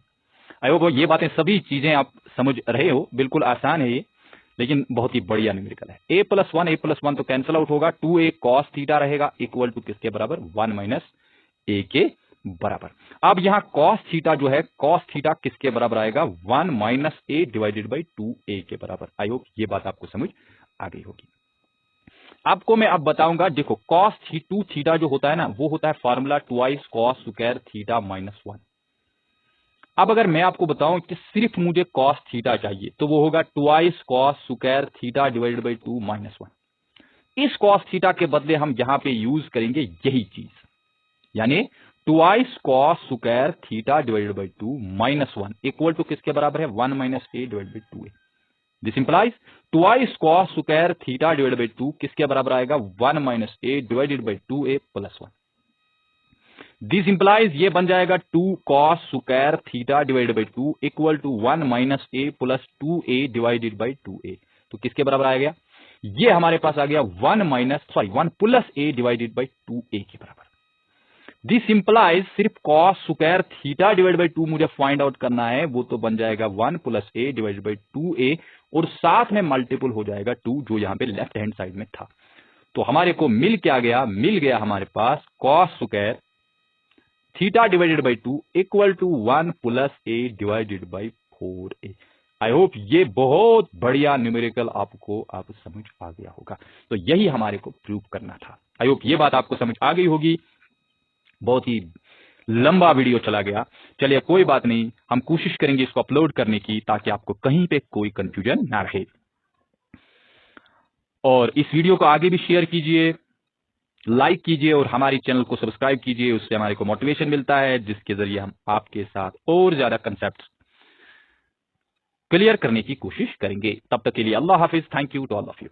I hope ये बातें सभी चीजें आप समझ रहे हो, बिल्कुल आसान है ये, लेकिन बहुत ही बढ़िया न्यूमेरिकल है। a प्लस 1 तो कैंसिल आउट होगा, 2a कॉस थीटा रहेगा इक्वल टू किसके बराबर, 1 माइनस a के बराबर। अब यहां कॉस थीटा जो है, कॉस थीटा किसके बराबर आएगा, 1 minus a divided by 2a के बराबर। आई होप ये बात आपको समझ आ गई होगी। आपको मैं अब बताऊंगा, देखो कॉस 2 थीटा जो होता है ना, वो होता है formula twice cos square theta minus 1। अब अगर मैं आपको बताऊं कि सिर्फ मुझे कॉस थीटा चाहिए, तो वो होगा twice cos square theta divided by 2 minus 1। इस कॉस थीटा के बदले हम यहां पे यूज करेंगे यही चीज, यानी twice cos square theta divided by 2 minus 1 equal to किसके बराबर है, 1 minus a divided by 2a। This implies twice cos square theta divided by 2 किसके बराबर आएगा, 1 minus a divided by 2a plus 1। This implies ये बन जाएगा 2 cos square theta divided by 2 equal to 1 minus a plus 2a divided by 2a, तो किसके बराबर आ गया, ये हमारे पास आ गया 1 plus a divided by 2a के बराबर। दिस इंप्लाइज सिर्फ cos square theta divide by 2 मुझे फाइंड आउट करना है, वो तो बन जाएगा 1 plus a divided by 2a और साथ में मल्टीपल हो जाएगा 2 जो यहां पे लेफ्ट हैंड साइड में था। तो हमारे को मिल गया हमारे पास cos square theta divided by 2 equal to 1 plus a divided by 4a। I hope ये बहुत बढ़िया न्यूमेरिकल आपको आप समझ आ गया होगा, तो यही हमारे को प्रूव करना था। आई होप ये बात आपको समझ आ गई होगी। बहुत ही लंबा वीडियो चला गया, चलिए कोई बात नहीं, हम कोशिश करेंगे इसको अपलोड करने की ताकि आपको कहीं पे कोई कंफ्यूजन ना रहे। और इस वीडियो को आगे भी शेयर कीजिए, लाइक कीजिए और हमारी चैनल को सब्सक्राइब कीजिए, उससे हमारे को मोटिवेशन मिलता है जिसके जरिए हम आपके साथ और ज्यादा कंसेप्ट क्लियर करने की कोशिश करेंगे। तब तक के लिए अल्लाह हाफिज, thank you to all of you.